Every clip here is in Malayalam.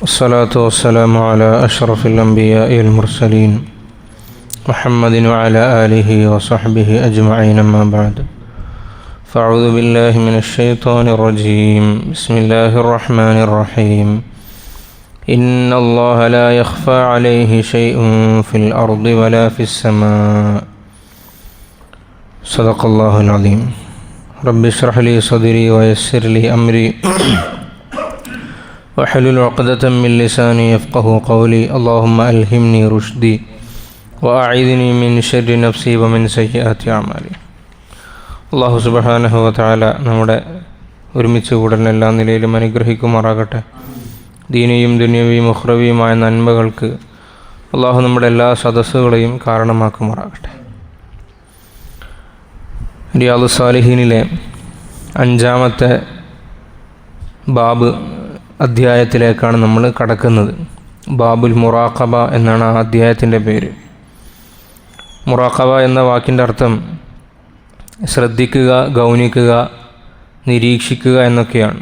والصلاة والسلام على أشرف الأنبياء والمرسلين محمد وعلى آله وصحبه أجمعين، أما بعد. فأعوذ بالله من الشيطان الرجيم. بسم الله الرحمن الرحيم. إن الله لا يخفى عليه شيء في الأرض ولا في السماء. صدق الله العظيم. رب اشرح لي صدري ويسر لي أمري واحلل عقدة من لساني يفقهوا قولي. اللهم ألهمني رشدي وأعذني من شر نفسي ومن سيئات أعمالي. അള്ളാഹു സുബ്ഹാനഹു വ തആല നമ്മുടെ ഒരുമിച്ച് കൂടലിനെ എല്ലാ നിലയിലും അനുഗ്രഹിക്കുമാറാകട്ടെ. ദീനിയും ദുനിയവിയും ഉഖ്റവിയുമായ നന്മകൾക്ക് അള്ളാഹു നമ്മുടെ എല്ലാ സദസ്സുകളെയും കാരണമാക്കുമാറാകട്ടെ. റിയാദുസ് സാലിഹീനിലെ 5-ാമത്തെ ബാബ് അധ്യായത്തിലേക്കാണ് നമ്മൾ കടക്കുന്നത്. ബാബുൽ മുറാഖബ എന്നാണ് ആ അധ്യായത്തിൻ്റെ പേര്. മുറാഖബ എന്ന വാക്കിൻ്റെ അർത്ഥം ശ്രദ്ധിക്കുക, ഗൗനിക്കുക, നിരീക്ഷിക്കുക എന്നൊക്കെയാണ്.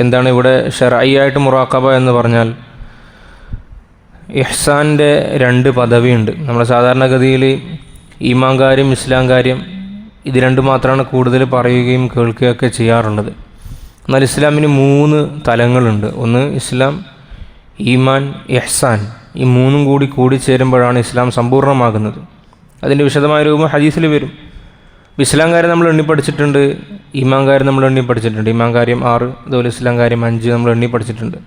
എന്താണ് ഇവിടെ ശർഈയായിട്ട് മുറാഖബ എന്ന് പറഞ്ഞാൽ? ഇഹ്സാൻ്റെ 2 പദവിയുണ്ട്. നമ്മൾ സാധാരണഗതിയിൽ ഈമാൻ കാര്യം, ഇസ്ലാം കാര്യം ഇത് 2 മാത്രമാണ് കൂടുതൽ പറയുകയും കേൾക്കുകയൊക്കെ ചെയ്യാറുള്ളത്. എന്നാൽ ഇസ്ലാമിന് 3 തലങ്ങളുണ്ട്. ഒന്ന് ഇസ്ലാം, ഈമാൻ, ഇഹ്സാൻ. ഈ 3 കൂടി ചേരുമ്പോഴാണ് ഇസ്ലാം സമ്പൂർണ്ണമാകുന്നത്. അതിൻ്റെ വിശദമായ രൂപം ഹദീസിൽ വരും. ഇസ്ലാം കാര്യം നമ്മൾ എണ്ണി പഠിച്ചിട്ടുണ്ട്, ഈമാൻ കാര്യം നമ്മൾ എണ്ണി പഠിച്ചിട്ടുണ്ട്. ഈമാൻ കാര്യം 6, അതുപോലെ ഇസ്ലാം കാര്യം 5 നമ്മൾ എണ്ണി പഠിച്ചിട്ടുണ്ട്.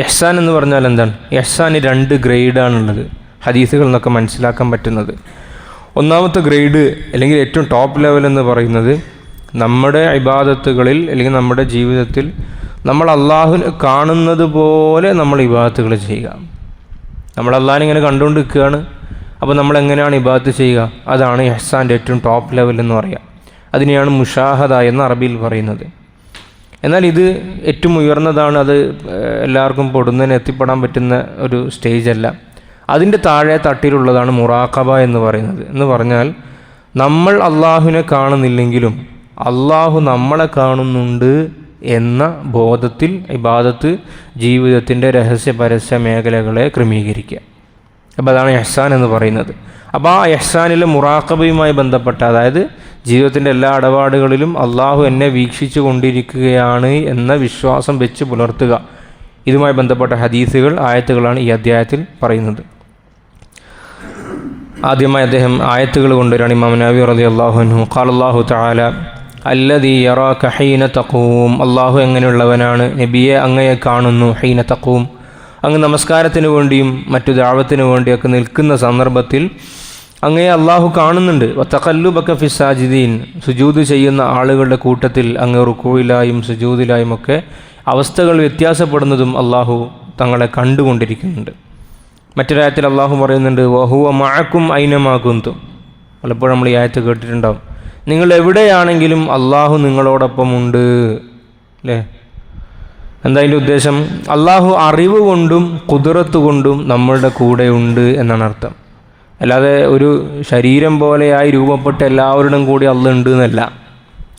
ഇഹ്സാൻ എന്ന് പറഞ്ഞാൽ എന്താണ്? ഇഹ്സാന് 2 ഗ്രേഡാണുള്ളത്, ഹദീസുകളിൽ നിന്നൊക്കെ മനസ്സിലാക്കാൻ പറ്റുന്നത്. ഒന്നാമത്തെ ഗ്രേഡ് അല്ലെങ്കിൽ ഏറ്റവും ടോപ്പ് ലെവൽ എന്ന് പറയുന്നത് നമ്മുടെ ഇബാദത്തുകളിൽ അല്ലെങ്കിൽ നമ്മുടെ ജീവിതത്തിൽ നമ്മൾ അള്ളാഹുവിനെ കാണുന്നത് പോലെ നമ്മൾ ഇബാദത്തുകൾ ചെയ്യുക. നമ്മൾ അള്ളാഹിനെ ഇങ്ങനെ കണ്ടുകൊണ്ട് നിൽക്കുകയാണ്, അപ്പോൾ നമ്മൾ എങ്ങനെയാണ് ഇബാദത്ത് ചെയ്യുക? അതാണ് ഇഹ്സാൻ്റെ ഏറ്റവും ടോപ്പ് ലെവൽ എന്ന് പറയുക. അതിനെയാണ് മുഷാഹദ എന്ന് അറബിയിൽ പറയുന്നത്. എന്നാൽ ഇത് ഏറ്റവും ഉയർന്നതാണ്. അത് എല്ലാവർക്കും പൊടുന്നതിന് എത്തിപ്പെടാൻ പറ്റുന്ന ഒരു സ്റ്റേജല്ല. അതിൻ്റെ താഴെ തട്ടിലുള്ളതാണ് മുറാഖബ എന്ന് പറയുന്നത്. എന്ന് പറഞ്ഞാൽ നമ്മൾ അള്ളാഹുവിനെ കാണുന്നില്ലെങ്കിലും അള്ളാഹു നമ്മളെ കാണുന്നുണ്ട് എന്ന ബോധത്തിൽ ഇബാദത്ത് ജീവിതത്തിൻ്റെ രഹസ്യ പരസ്യ മേഖലകളെ ക്രമീകരിക്കുക. അപ്പോൾ അതാണ് ഇഹ്സാൻ എന്ന് പറയുന്നത്. അപ്പോൾ ആ ഇഹ്സാനിലെ മുറാഖബയുമായി ബന്ധപ്പെട്ട, അതായത് ജീവിതത്തിൻ്റെ എല്ലാ ഇടപാടുകളിലും അള്ളാഹു എന്നെ വീക്ഷിച്ചു കൊണ്ടിരിക്കുകയാണ് എന്ന വിശ്വാസം വെച്ച് പുലർത്തുക. ഇതുമായി ബന്ധപ്പെട്ട ഹദീസുകൾ, ആയത്തുകളാണ് ഈ അധ്യായത്തിൽ പറയുന്നത്. ആദ്യമായി അദ്ദേഹം ആയത്തുകൾ കൊണ്ടുവരാണ്. ഇമാം നബി റളിയല്ലാഹു അൻഹു ഖാലല്ലാഹു തആല അല്ലദീ യറാക ഹീന തഖൂം. അള്ളാഹു എങ്ങനെയുള്ളവനാണ്? നബിയെ അങ്ങയെ കാണുന്നു. ഹീന തഖൂം, അങ്ങ് നമസ്കാരത്തിന് വേണ്ടിയും മറ്റു ദഅവത്തിന് വേണ്ടിയൊക്കെ നിൽക്കുന്ന സന്ദർഭത്തിൽ അങ്ങയെ അള്ളാഹു കാണുന്നുണ്ട്. വതഖല്ലുബക ഫിസ്സാജിദീൻ, സുജൂദ് ചെയ്യുന്ന ആളുകളുടെ കൂട്ടത്തിൽ അങ്ങ് റുക്കൂയിലായും സുജൂദിലായും ഒക്കെ അവസ്ഥകൾ വ്യത്യാസപ്പെടുന്നതും അള്ളാഹു തങ്ങളെ കണ്ടുകൊണ്ടിരിക്കുന്നുണ്ട്. മറ്റൊരായത്തിൽ അള്ളാഹു പറയുന്നുണ്ട് വഹുവ മഅക്കും ഐനമാ കുന്തും. പലപ്പോഴും നമ്മൾ ഈ ആയത്ത് കേട്ടിട്ടുണ്ടാവും. നിങ്ങൾ എവിടെയാണെങ്കിലും അള്ളാഹു നിങ്ങളോടൊപ്പം ഉണ്ട്, അല്ലേ? എന്താ അതിൻ്റെ ഉദ്ദേശം? അള്ളാഹു അറിവ് കൊണ്ടും ഖുദ്റത്ത് കൊണ്ടും നമ്മളുടെ കൂടെ ഉണ്ട് എന്നാണ് അർത്ഥം. അല്ലാതെ ഒരു ശരീരം പോലെയായി രൂപപ്പെട്ട എല്ലാവരുടെയും കൂടി അള്ളാഹ് ഉണ്ട് എന്നല്ല.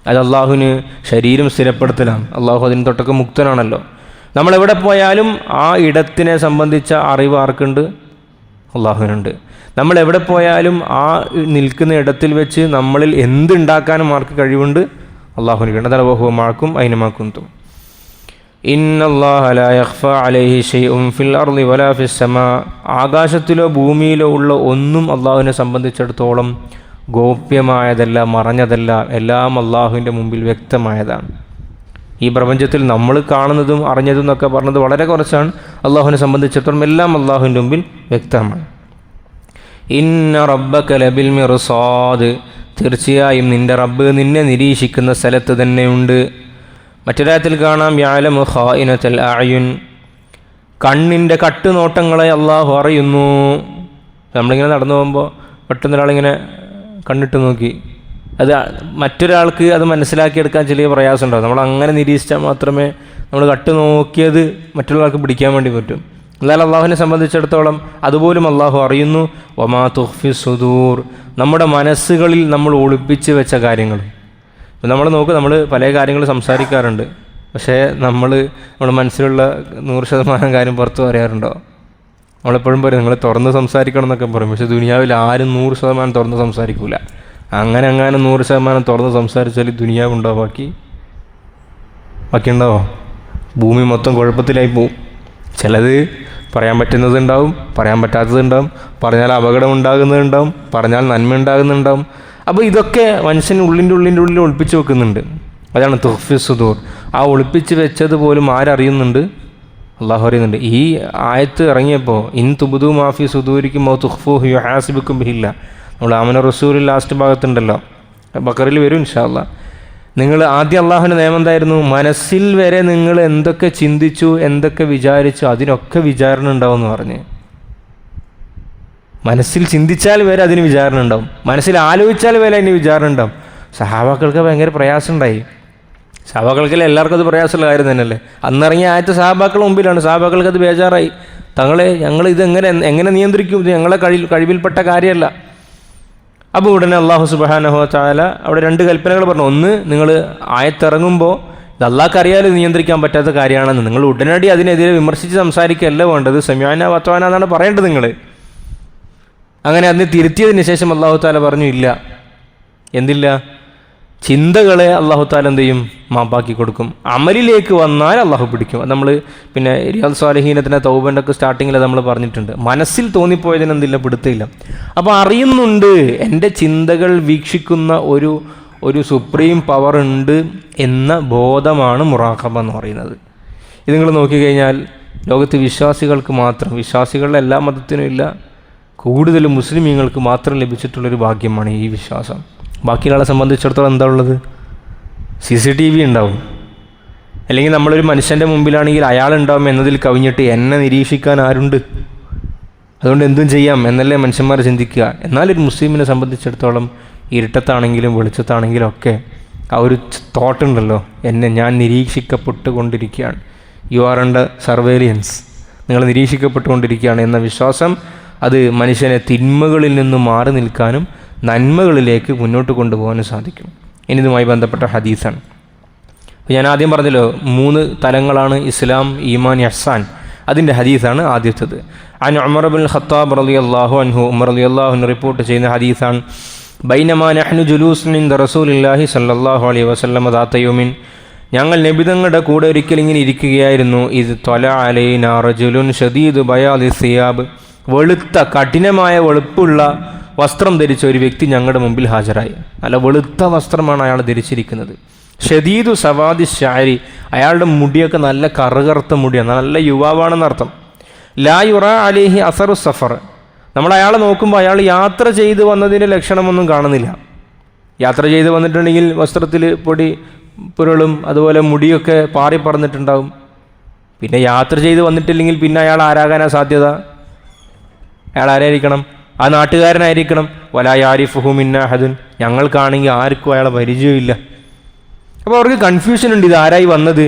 അത് അള്ളാഹുവിന് ശരീരം സ്ഥിരപ്പെടുത്തലാണ്. അള്ളാഹു അതിന് തൊട്ടൊക്കെ മുക്തനാണല്ലോ. നമ്മളെവിടെ പോയാലും ആ ഇടത്തിനെ സംബന്ധിച്ച അറിവ് ആർക്കുണ്ട്? അള്ളാഹുവിനുണ്ട്. നമ്മളെവിടെ പോയാലും ആ നിൽക്കുന്ന ഇടത്തിൽ വെച്ച് നമ്മളിൽ എന്തുണ്ടാക്കാനും ആർക്ക് കഴിവുണ്ട്? അള്ളാഹുവിനുണ്ട്. അതാണ് വഹുവ മഅക്കും ഐനമാ കുന്തും. ഇന്നല്ലാഹ ലാ യഖ്ഫാ അലൈഹി ശൈഉൻ ഫിൽ അർളി വലാ ഫിസ് സമാ. ആകാശത്തിലോ ഭൂമിയിലോ ഉള്ള ഒന്നും അള്ളാഹുവിനെ സംബന്ധിച്ചിടത്തോളം ഗോപ്യമായതല്ല, മറഞ്ഞതല്ല. എല്ലാം അള്ളാഹുവിൻ്റെ മുമ്പിൽ വ്യക്തമായതാണ്. ഈ പ്രപഞ്ചത്തിൽ നമ്മൾ കാണുന്നതും അറിഞ്ഞതും എന്നൊക്കെ പറഞ്ഞത് വളരെ കുറച്ചാണ്. അള്ളാഹുവിനെ സംബന്ധിച്ചിടത്തോളം എല്ലാം അള്ളാഹുവിൻ്റെ മുമ്പിൽ വ്യക്തമാണ്. ഇന്ന റബ്ബക ലബിൽ മിർസാദ്, തീർച്ചയായും നിൻ്റെ റബ്ബ് നിന്നെ നിരീക്ഷിക്കുന്ന സ്ഥലത്ത് തന്നെയുണ്ട്. മറ്റൊരായത്തിൽ കാണാം യഅലമു ഖായിനത്തൽ അഅ്യുൻ, കണ്ണിൻ്റെ കട്ടുനോട്ടങ്ങളെ അള്ളാഹു അറിയുന്നു. നമ്മളിങ്ങനെ നടന്നു പോകുമ്പോൾ പെട്ടെന്ന് ഒരാളിങ്ങനെ കണ്ണിട്ട് നോക്കി, അത് മറ്റൊരാൾക്ക് അത് മനസ്സിലാക്കിയെടുക്കാൻ ചെറിയ പ്രയാസം ഉണ്ടാകും. നമ്മൾ അങ്ങനെ നിരീക്ഷിച്ചാൽ മാത്രമേ നമ്മൾ കട്ട് നോക്കിയത് മറ്റുള്ളവർക്ക് പിടിക്കാൻ വേണ്ടി പറ്റും. എന്നാൽ അള്ളാഹുവിനെ സംബന്ധിച്ചിടത്തോളം അതുപോലും അള്ളാഹു അറിയുന്നു. വമാ തുഖ്ഫി സുദൂർ, നമ്മുടെ മനസ്സുകളിൽ നമ്മൾ ഒളിപ്പിച്ച് വെച്ച കാര്യങ്ങൾ. നമ്മൾ പല കാര്യങ്ങൾ സംസാരിക്കാറുണ്ട്, പക്ഷേ നമ്മുടെ മനസ്സിലുള്ള 100% കാര്യം പുറത്ത് പറയാറുണ്ടോ? നമ്മളെപ്പോഴും പറയും നിങ്ങൾ തുറന്ന് സംസാരിക്കണം എന്നൊക്കെ പറയും. പക്ഷേ ദുനിയാവിൽ ആരും 100% തുറന്ന് സംസാരിക്കില്ല. അങ്ങനെ 100% തുറന്ന് സംസാരിച്ചാൽ ദുനിയാവ് ഉണ്ടാവും, ബാക്കി ഉണ്ടാവോ? ഭൂമി മൊത്തം കുഴപ്പത്തിലായി പോവും. ചിലത് പറയാൻ പറ്റുന്നതുണ്ടാവും, പറയാൻ പറ്റാത്തതുണ്ടാവും, പറഞ്ഞാൽ അപകടം ഉണ്ടാകുന്നതുണ്ടാവും, പറഞ്ഞാൽ നന്മ ഉണ്ടാകുന്നുണ്ടാവും. അപ്പോൾ ഇതൊക്കെ മനുഷ്യൻ ഉള്ളിൽ ഒളിപ്പിച്ച് വെക്കുന്നുണ്ട്. അതാണ് തുഖ്ഫി സുദൂർ. ആ ഒളിപ്പിച്ച് വെച്ചത് പോലും ആരറിയുന്നുണ്ട്? അള്ളാഹു അറിയുന്നുണ്ട്. ഈ ആയത്ത് ഇറങ്ങിയപ്പോൾ ഇൻ തുബ്ദു മാഫി സുദൂരിക്കും ഔ തുഖ്ഫൂഹു യുഹാസിബുക്കും ബിഹില്ല, നമ്മൾ ആമന റസൂൽ ലാസ്റ്റ് ഭാഗത്തുണ്ടല്ലോ, ബഖറിൽ വരും ഇൻഷാ അല്ലാഹ്. നിങ്ങൾ ആദ്യം അള്ളാഹുവിൻ്റെ നിയമം എന്തായിരുന്നു? മനസ്സിൽ വരെ നിങ്ങൾ എന്തൊക്കെ ചിന്തിച്ചു, എന്തൊക്കെ വിചാരിച്ചു, അതിനൊക്കെ വിചാരണ ഉണ്ടാവും എന്ന് പറഞ്ഞ്. മനസ്സിൽ ചിന്തിച്ചാൽ വരെ അതിന് വിചാരണ ഉണ്ടാവും, മനസ്സിൽ ആലോചിച്ചാൽ വരെ അതിന് വിചാരണ ഉണ്ടാവും. സഹാബാക്കൾക്ക് ഭയങ്കര പ്രയാസം ഉണ്ടായി. സഹാബാക്കൾക്ക് എല്ലാവർക്കും അത് പ്രയാസമുള്ള കാര്യം തന്നെയല്ലേ. അന്നിറങ്ങിയ ആദ്യത്തെ സഹാബാക്കളുടെ മുമ്പിലാണ്. സഹാബാക്കൾക്ക് അത് ബേജാറായി. ഞങ്ങൾ ഇതെങ്ങനെ നിയന്ത്രിക്കും? ഇത് ഞങ്ങളെ കഴിവിൽപ്പെട്ട കാര്യമല്ല. അപ്പോൾ ഉടനെ അള്ളാഹു സുബ്ഹാനഹു വ തആല അവിടെ 2 കൽപ്പനകൾ പറഞ്ഞു. ഒന്ന്, നിങ്ങൾ ആയത്തിറങ്ങുമ്പോൾ ഇത് അള്ളാഹ്ക്ക് അറിയാതെ നിയന്ത്രിക്കാൻ പറ്റാത്ത കാര്യമാണെന്ന് നിങ്ങൾ ഉടനടി അതിനെതിരെ വിമർശിച്ച് സംസാരിക്കുകയല്ല വേണ്ടത്. സമീഅനാ വഅത്വഅനാ എന്നാണ് പറയേണ്ടത് നിങ്ങൾ. അങ്ങനെ അതിനെ തിരുത്തിയതിന് ശേഷം അള്ളാഹു തആല പറഞ്ഞു ഇല്ല, എന്തില്ല? ചിന്തകളെ അള്ളാഹു തആല എന്ത് ചെയ്യും? മാപ്പാക്കി കൊടുക്കും. അമലിലേക്ക് വന്നാൽ അള്ളാഹു പിടിക്കും. അത് നമ്മൾ പിന്നെ റിയാദ് സ്വാലിഹീനത്തിൻ്റെ തൗബൻ്റെ ഒക്കെ സ്റ്റാർട്ടിങ്ങിൽ നമ്മൾ പറഞ്ഞിട്ടുണ്ട്. മനസ്സിൽ തോന്നിപ്പോയതിന് എന്തില്ല, പിടുത്തില്ല. അപ്പോൾ അറിയുന്നുണ്ട് എൻ്റെ ചിന്തകൾ വീക്ഷിക്കുന്ന ഒരു സുപ്രീം പവർ ഉണ്ട് എന്ന ബോധമാണ് മുറാഖബ എന്ന് പറയുന്നത്. ഇത് നിങ്ങൾ നോക്കിക്കഴിഞ്ഞാൽ ലോകത്ത് വിശ്വാസികൾക്ക് മാത്രം, വിശ്വാസികളുടെ എല്ലാ മതത്തിനും ഇല്ല, കൂടുതലും മുസ്ലിമീങ്ങൾക്ക് മാത്രം ലഭിച്ചിട്ടുള്ളൊരു ഭാഗ്യമാണ് ഈ വിശ്വാസം. ബാക്കിയുള്ളവരെ സംബന്ധിച്ചിടത്തോളം എന്താ ഉള്ളത്? CCTV ഉണ്ടാവും, അല്ലെങ്കിൽ നമ്മളൊരു മനുഷ്യൻ്റെ മുമ്പിലാണെങ്കിൽ അയാളുണ്ടാവും എന്നതിൽ കവിഞ്ഞിട്ട് എന്നെ നിരീക്ഷിക്കാൻ ആരുണ്ട്, അതുകൊണ്ട് എന്തും ചെയ്യാം എന്നല്ലേ മനുഷ്യന്മാർ ചിന്തിക്കുക. എന്നാലൊരു മുസ്ലിമിനെ സംബന്ധിച്ചിടത്തോളം ഇരുട്ടത്താണെങ്കിലും വെളിച്ചത്താണെങ്കിലും ഒക്കെ ആ ഒരു തോട്ടുണ്ടല്ലോ, ഞാൻ നിരീക്ഷിക്കപ്പെട്ടുകൊണ്ടിരിക്കുകയാണ്. യു ആർ അണ്ടർ സർവേലിയൻസ്, നിങ്ങൾ നിരീക്ഷിക്കപ്പെട്ടുകൊണ്ടിരിക്കുകയാണ് എന്ന വിശ്വാസം അത് മനുഷ്യനെ തിന്മകളിൽ നിന്നും മാറി നിൽക്കാനും നന്മകളിലേക്ക് മുന്നോട്ട് കൊണ്ടുപോകാനും സാധിക്കും. ഇനി ഇതുമായി ബന്ധപ്പെട്ട ഹദീസാണ്. അപ്പോൾ ഞാൻ ആദ്യം പറഞ്ഞല്ലോ 3 തലങ്ങളാണ് ഇസ്ലാം, ഈമാൻ, ഇഹ്സാൻ. അതിൻ്റെ ഹദീസാണ് ആദ്യത്തേത്. അൻ ഉമർ ഇബ്നുൽ ഖത്താബ് റളിയല്ലാഹു അൻഹു, ഉമർ റളിയല്ലാഹു അൻഹു റിപ്പോർട്ട് ചെയ്യുന്ന ഹദീസാണ്. ബൈനമാ നഹ്നു ജുലൂസുൻ ഇൻദ റസൂലില്ലാഹി സ്വല്ലല്ലാഹു അലൈഹി വസല്ലം ദാത യൗമിൻ, ഞങ്ങൾ നബിതങ്ങളുടെ കൂടെ ഒരിക്കൽ ഇങ്ങനെ ഇരിക്കുകയായിരുന്നു. ഇത് ത്വല അലൈനാ റജുലുൻ ഷദീദു ബയാദി സിയാബ്, വെളുത്ത കഠിനമായ വെളുപ്പുള്ള വസ്ത്രം ധരിച്ച ഒരു വ്യക്തി ഞങ്ങളുടെ മുമ്പിൽ ഹാജരായി. നല്ല വെളുത്ത വസ്ത്രമാണ് അയാൾ ധരിച്ചിരിക്കുന്നത്. ഷദീദു സവാദി ഷാരി, അയാളുടെ മുടിയൊക്കെ നല്ല കറുകറുത്ത മുടിയാണ്, നല്ല യുവാവാണെന്നർത്ഥം. ലാ യുറ അലൈഹി അസറു സഫർ, നമ്മൾ അയാളെ നോക്കുമ്പോൾ അയാൾ യാത്ര ചെയ്ത് വന്നതിൻ്റെ ലക്ഷണമൊന്നും കാണുന്നില്ല. യാത്ര ചെയ്ത് വന്നിട്ടുണ്ടെങ്കിൽ വസ്ത്രത്തിൽ പൊടി പുരളും, അതുപോലെ മുടിയൊക്കെ പാറി പറന്നിട്ടുണ്ടാവും. പിന്നെ യാത്ര ചെയ്ത് വന്നിട്ടില്ലെങ്കിൽ പിന്നെ അയാൾ ആരാകാനാ സാധ്യത? അയാൾ ആരായിരിക്കണം? ആ നാട്ടുകാരനായിരിക്കണം. വലാ യാരിഫുഹു മിന്നാ അഹദുൻ, ഞങ്ങൾക്കാണെങ്കിൽ ആർക്കും അയാളെ പരിചയമില്ല. അപ്പോൾ അവർക്ക് കൺഫ്യൂഷൻ ഉണ്ട്, ഇത് ആരായി വന്നത്.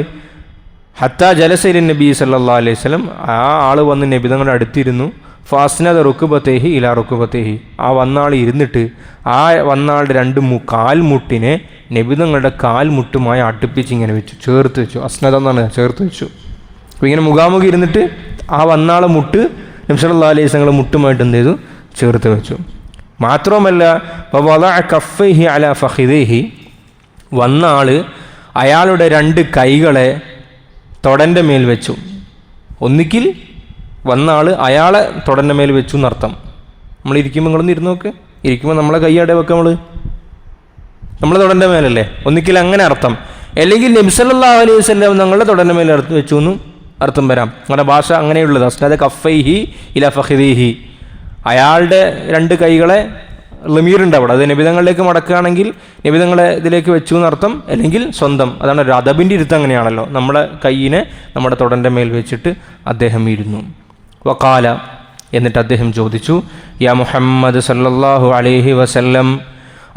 ഹത്താ ജലസൈലൻ നബി സല്ലല്ലാഹു അലൈഹി വസല്ലം, ആ ആൾ വന്ന് നബി തങ്ങളുടെ അടുത്തിരുന്നു. ഫാസ്നദ റുക്കുബത്തേഹി ഇലാ റുക്കുബത്തേഹി, ആ വന്നാൾ ഇരുന്നിട്ട് ആ വന്നാളുടെ 2 കാൽമുട്ടിനെ നബി തങ്ങളുടെ കാൽമുട്ടുമായി അടുപ്പിച്ച് ഇങ്ങനെ വെച്ചു, ചേർത്ത് വെച്ചു. അസ്നദ എന്നാണ്, ചേർത്ത് വെച്ചു. അപ്പോൾ ഇങ്ങനെ മുഖാമുഖി ഇരുന്നിട്ട് ആ വന്നാളെ മുട്ട് നബി സല്ലല്ലാഹു അലൈഹി വസല്ലം മുട്ടുമായിട്ട് എന്ത് ചെയ്തു? ചേർത്ത് വെച്ചു. മാത്രവുമല്ല വളഅ കഫൈഹി അലാ ഫഖിദൈഹി, വന്ന ആൾ അയാളുടെ 2 കൈകളെ തൊടൻ്റെ മേൽ വെച്ചു. ഒന്നിക്കിൽ വന്ന ആൾ അയാളെ തൊടൻ്റെ മേൽ വെച്ചു എന്നർത്ഥം. നമ്മൾ ഇരിക്കുമ്പോൾ നിങ്ങളൊന്ന് ഇരുന്ന് നോക്ക്, ഇരിക്കുമ്പോൾ നമ്മളെ കൈ അവിടെ വെക്കുക, നമ്മൾ തൊടൻ്റെ മേലല്ലേ, ഒന്നിക്കിൽ അങ്ങനെ അർത്ഥം. അല്ലെങ്കിൽ നബി സല്ലല്ലാഹു അലൈഹി വസല്ലം ഞങ്ങളുടെ തൊടൻ്റെ മേൽ വെച്ചു എന്നും അർത്ഥം വരാം. നമ്മുടെ ഭാഷ അങ്ങനെയുള്ളത്. അസ്നദ കഫൈഹി ഇലാ ഫഖിദൈഹി, അയാളുടെ 2 കൈകളെ ലമീറുണ്ട് അവിടെ, അത് നബിതങ്ങളിലേക്ക് മടക്കുകയാണെങ്കിൽ നബിതങ്ങളെ ഇതിലേക്ക് വെച്ചു എന്നർത്ഥം. അല്ലെങ്കിൽ സ്വന്തം, അതാണ് ഒരു അദബിൻ്റെ ഇരുത്തം. അങ്ങനെയാണല്ലോ, നമ്മുടെ കൈയിനെ നമ്മുടെ തൊടൻ്റെ മേൽ വെച്ചിട്ട് അദ്ദേഹം ഇരുന്നു. വഖാല, എന്നിട്ട് അദ്ദേഹം ചോദിച്ചു, യാ മുഹമ്മദ് സല്ലല്ലാഹു അലൈഹി വസല്ലം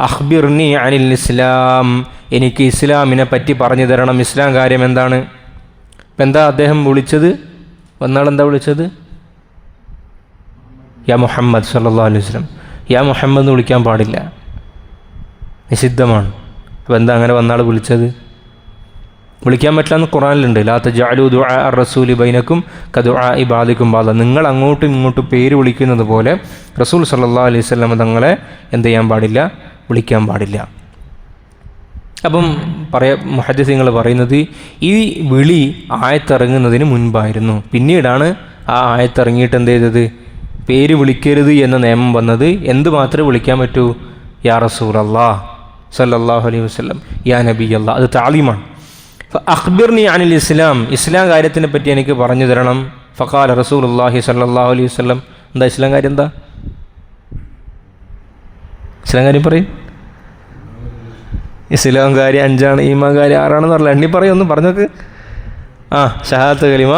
അഖ്ബിർനി അനിൽ ഇസ്ലാം, എനിക്ക് ഇസ്ലാമിനെ പറ്റി പറഞ്ഞു തരണം, ഇസ്ലാം കാര്യം എന്താണ്? ഇപ്പം എന്താ അദ്ദേഹം വിളിച്ചത്? വന്നാൾ എന്താ വിളിച്ചത്? യാ മുഹമ്മദ് സല്ലല്ലാഹു അലൈഹി വസല്ലം. യാ മുഹമ്മദ് എന്ന് വിളിക്കാൻ പാടില്ല, നിഷിദ്ധമാണ്. അപ്പോൾ എന്താ അങ്ങനെ വന്നാൾ വിളിച്ചത്? വിളിക്കാൻ പറ്റില്ല എന്ന് ഖുർആനിലുണ്ട്. ലാ തജഅലു ദുആ അർ-റസൂലി ബൈനക്കും കദുആഇ ബഅദികും ബഅദ. നിങ്ങൾ അങ്ങോട്ടും ഇങ്ങോട്ടും പേര് വിളിക്കുന്നത് പോലെ റസൂൽ സല്ലല്ലാഹു അലൈഹി വസല്ലം തങ്ങളെ എന്ത് ചെയ്യാൻ പാടില്ല? വിളിക്കാൻ പാടില്ല. അപ്പം മുഹദ്ദിസീങ്ങൾ പറയുന്നത് ഈ വിളി ആയത്തിറങ്ങുന്നതിന് മുൻപായിരുന്നു. പിന്നീടാണ് ആ ആയത്തിറങ്ങിയിട്ട് എന്ത് ചെയ്തത്? പേര് വിളിക്കരുത് എന്ന നിയമം വന്നത്. എന്ത് മാത്രമേ വിളിക്കാൻ പറ്റൂ? യാ റസൂലല്ലാഹ് സല്ലല്ലാഹു അലൈഹി വസല്ലം, യാ നബിയല്ലാഹ്. അത് താലീമാണ്. അഖ്ബിർനി അനിൽ ഇസ്ലാം, ഇസ്ലാം കാര്യത്തിനെ പറ്റി എനിക്ക് പറഞ്ഞു തരണം. ഫഖാല റസൂലുള്ളാഹി സല്ലല്ലാഹു അലൈഹി വസല്ലം, എന്താ ഇസ്ലാം കാര്യം? എന്താ ഇസ്ലാം കാര്യം? പറയും. ഇസ്ലാം കാര്യം 5 ഈമാൻ കാര്യം 6 പറഞ്ഞില്ല. എണ്ണി പറയും, ഒന്ന് പറഞ്ഞോക്ക്. ഷഹാദത്ത് കലിമ,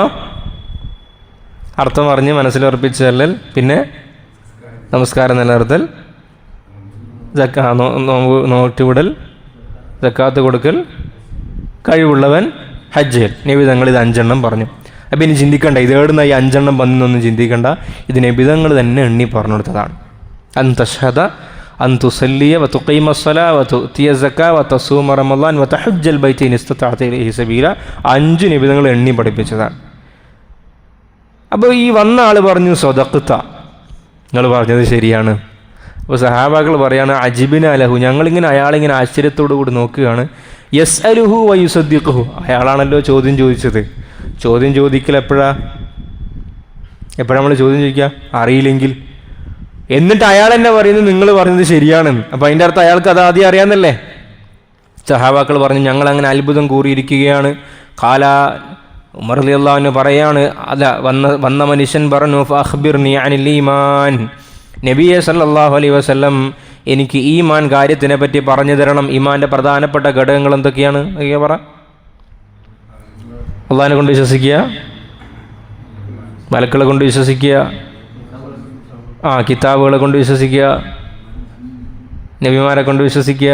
അർത്ഥം അറിഞ്ഞ് മനസ്സിലുറപ്പിച്ച് ചെല്ലൽ, പിന്നെ നമസ്കാരം നിലനിർത്തൽ, നോട്ടുവിടൽ, സക്കാത്ത് കൊടുക്കൽ, കഴിവുള്ളവൻ ഹജ്ജ്. നബിതങ്ങൾ ഇത് 5 പറഞ്ഞു. അപ്പം ഇനി ചിന്തിക്കണ്ട ഇത് എവിടുന്ന ഈ 5 വന്നൊന്നും ചിന്തിക്കണ്ട. ഇത് നബിതങ്ങൾ തന്നെ എണ്ണി പറഞ്ഞു കൊടുത്തതാണ്. അൻ തഷ്ഹദ അൻ തുസല്ലിയ വ തുഖീമ സ്സലാ വ തുഅതിയ സക്കാ വ തസൂമ റമളാൻ വ തഹജ്ജൽ ബൈത ഇൻ ഇസ്തതഅത ഇലൈഹി സബീല. 5 നബിതങ്ങൾ എണ്ണി പഠിപ്പിച്ചതാണ്. അപ്പോൾ ഈ വന്ന ആൾ പറഞ്ഞു സ്വദഖ്ത, നിങ്ങൾ പറഞ്ഞത് ശരിയാണ്. അപ്പോൾ സഹാബാക്കൾ പറയാണ് അജിബിന അലഹു, ഞങ്ങളിങ്ങനെ അയാളിങ്ങനെ ആശ്ചര്യത്തോടു കൂടി നോക്കുകയാണ്. യസ് അലുഹു വയുസദ്ദിഖുഹു, അയാളാണല്ലോ ചോദ്യം ചോദിച്ചത്. ചോദ്യം ചോദിക്കൽ എപ്പോഴാണ് നമ്മൾ ചോദ്യം ചോദിക്കുക? അറിയില്ലെങ്കിൽ. എന്നിട്ട് അയാൾ എന്നെ പറയുന്നത് നിങ്ങൾ പറഞ്ഞത് ശരിയാണെന്ന്. അപ്പോൾ അതിൻ്റെ അർത്ഥം അയാൾക്ക് അത് ആദ്യം അറിയാമെന്നല്ലേ? സഹാബാക്കൾ പറഞ്ഞു ഞങ്ങളങ്ങനെ അത്ഭുതം കൂറിയിരിക്കുകയാണ്. ഖാല ഉമർ റളിയല്ലാഹു അൻഹു പറയാണ്, അല്ല വന്ന മനുഷ്യൻ പറഞ്ഞു ഫഅഖ്ബിർനി അനിൽ ഈമാൻ, നബിയെ സല്ലല്ലാഹു അലൈഹി വസല്ലം എനിക്ക് ഈമാൻ കാര്യത്തിനെ പറ്റി പറഞ്ഞു തരണം. ഈമാൻ്റെ പ്രധാനപ്പെട്ട ഘടകങ്ങൾ എന്തൊക്കെയാണ്? പറ. അള്ളാഹിനെ കൊണ്ട് വിശ്വസിക്കുക, മലക്കുകളെ കൊണ്ട് വിശ്വസിക്കുക, കിതാബുകളെ കൊണ്ട് വിശ്വസിക്കുക, നബിമാരെ കൊണ്ട് വിശ്വസിക്കുക,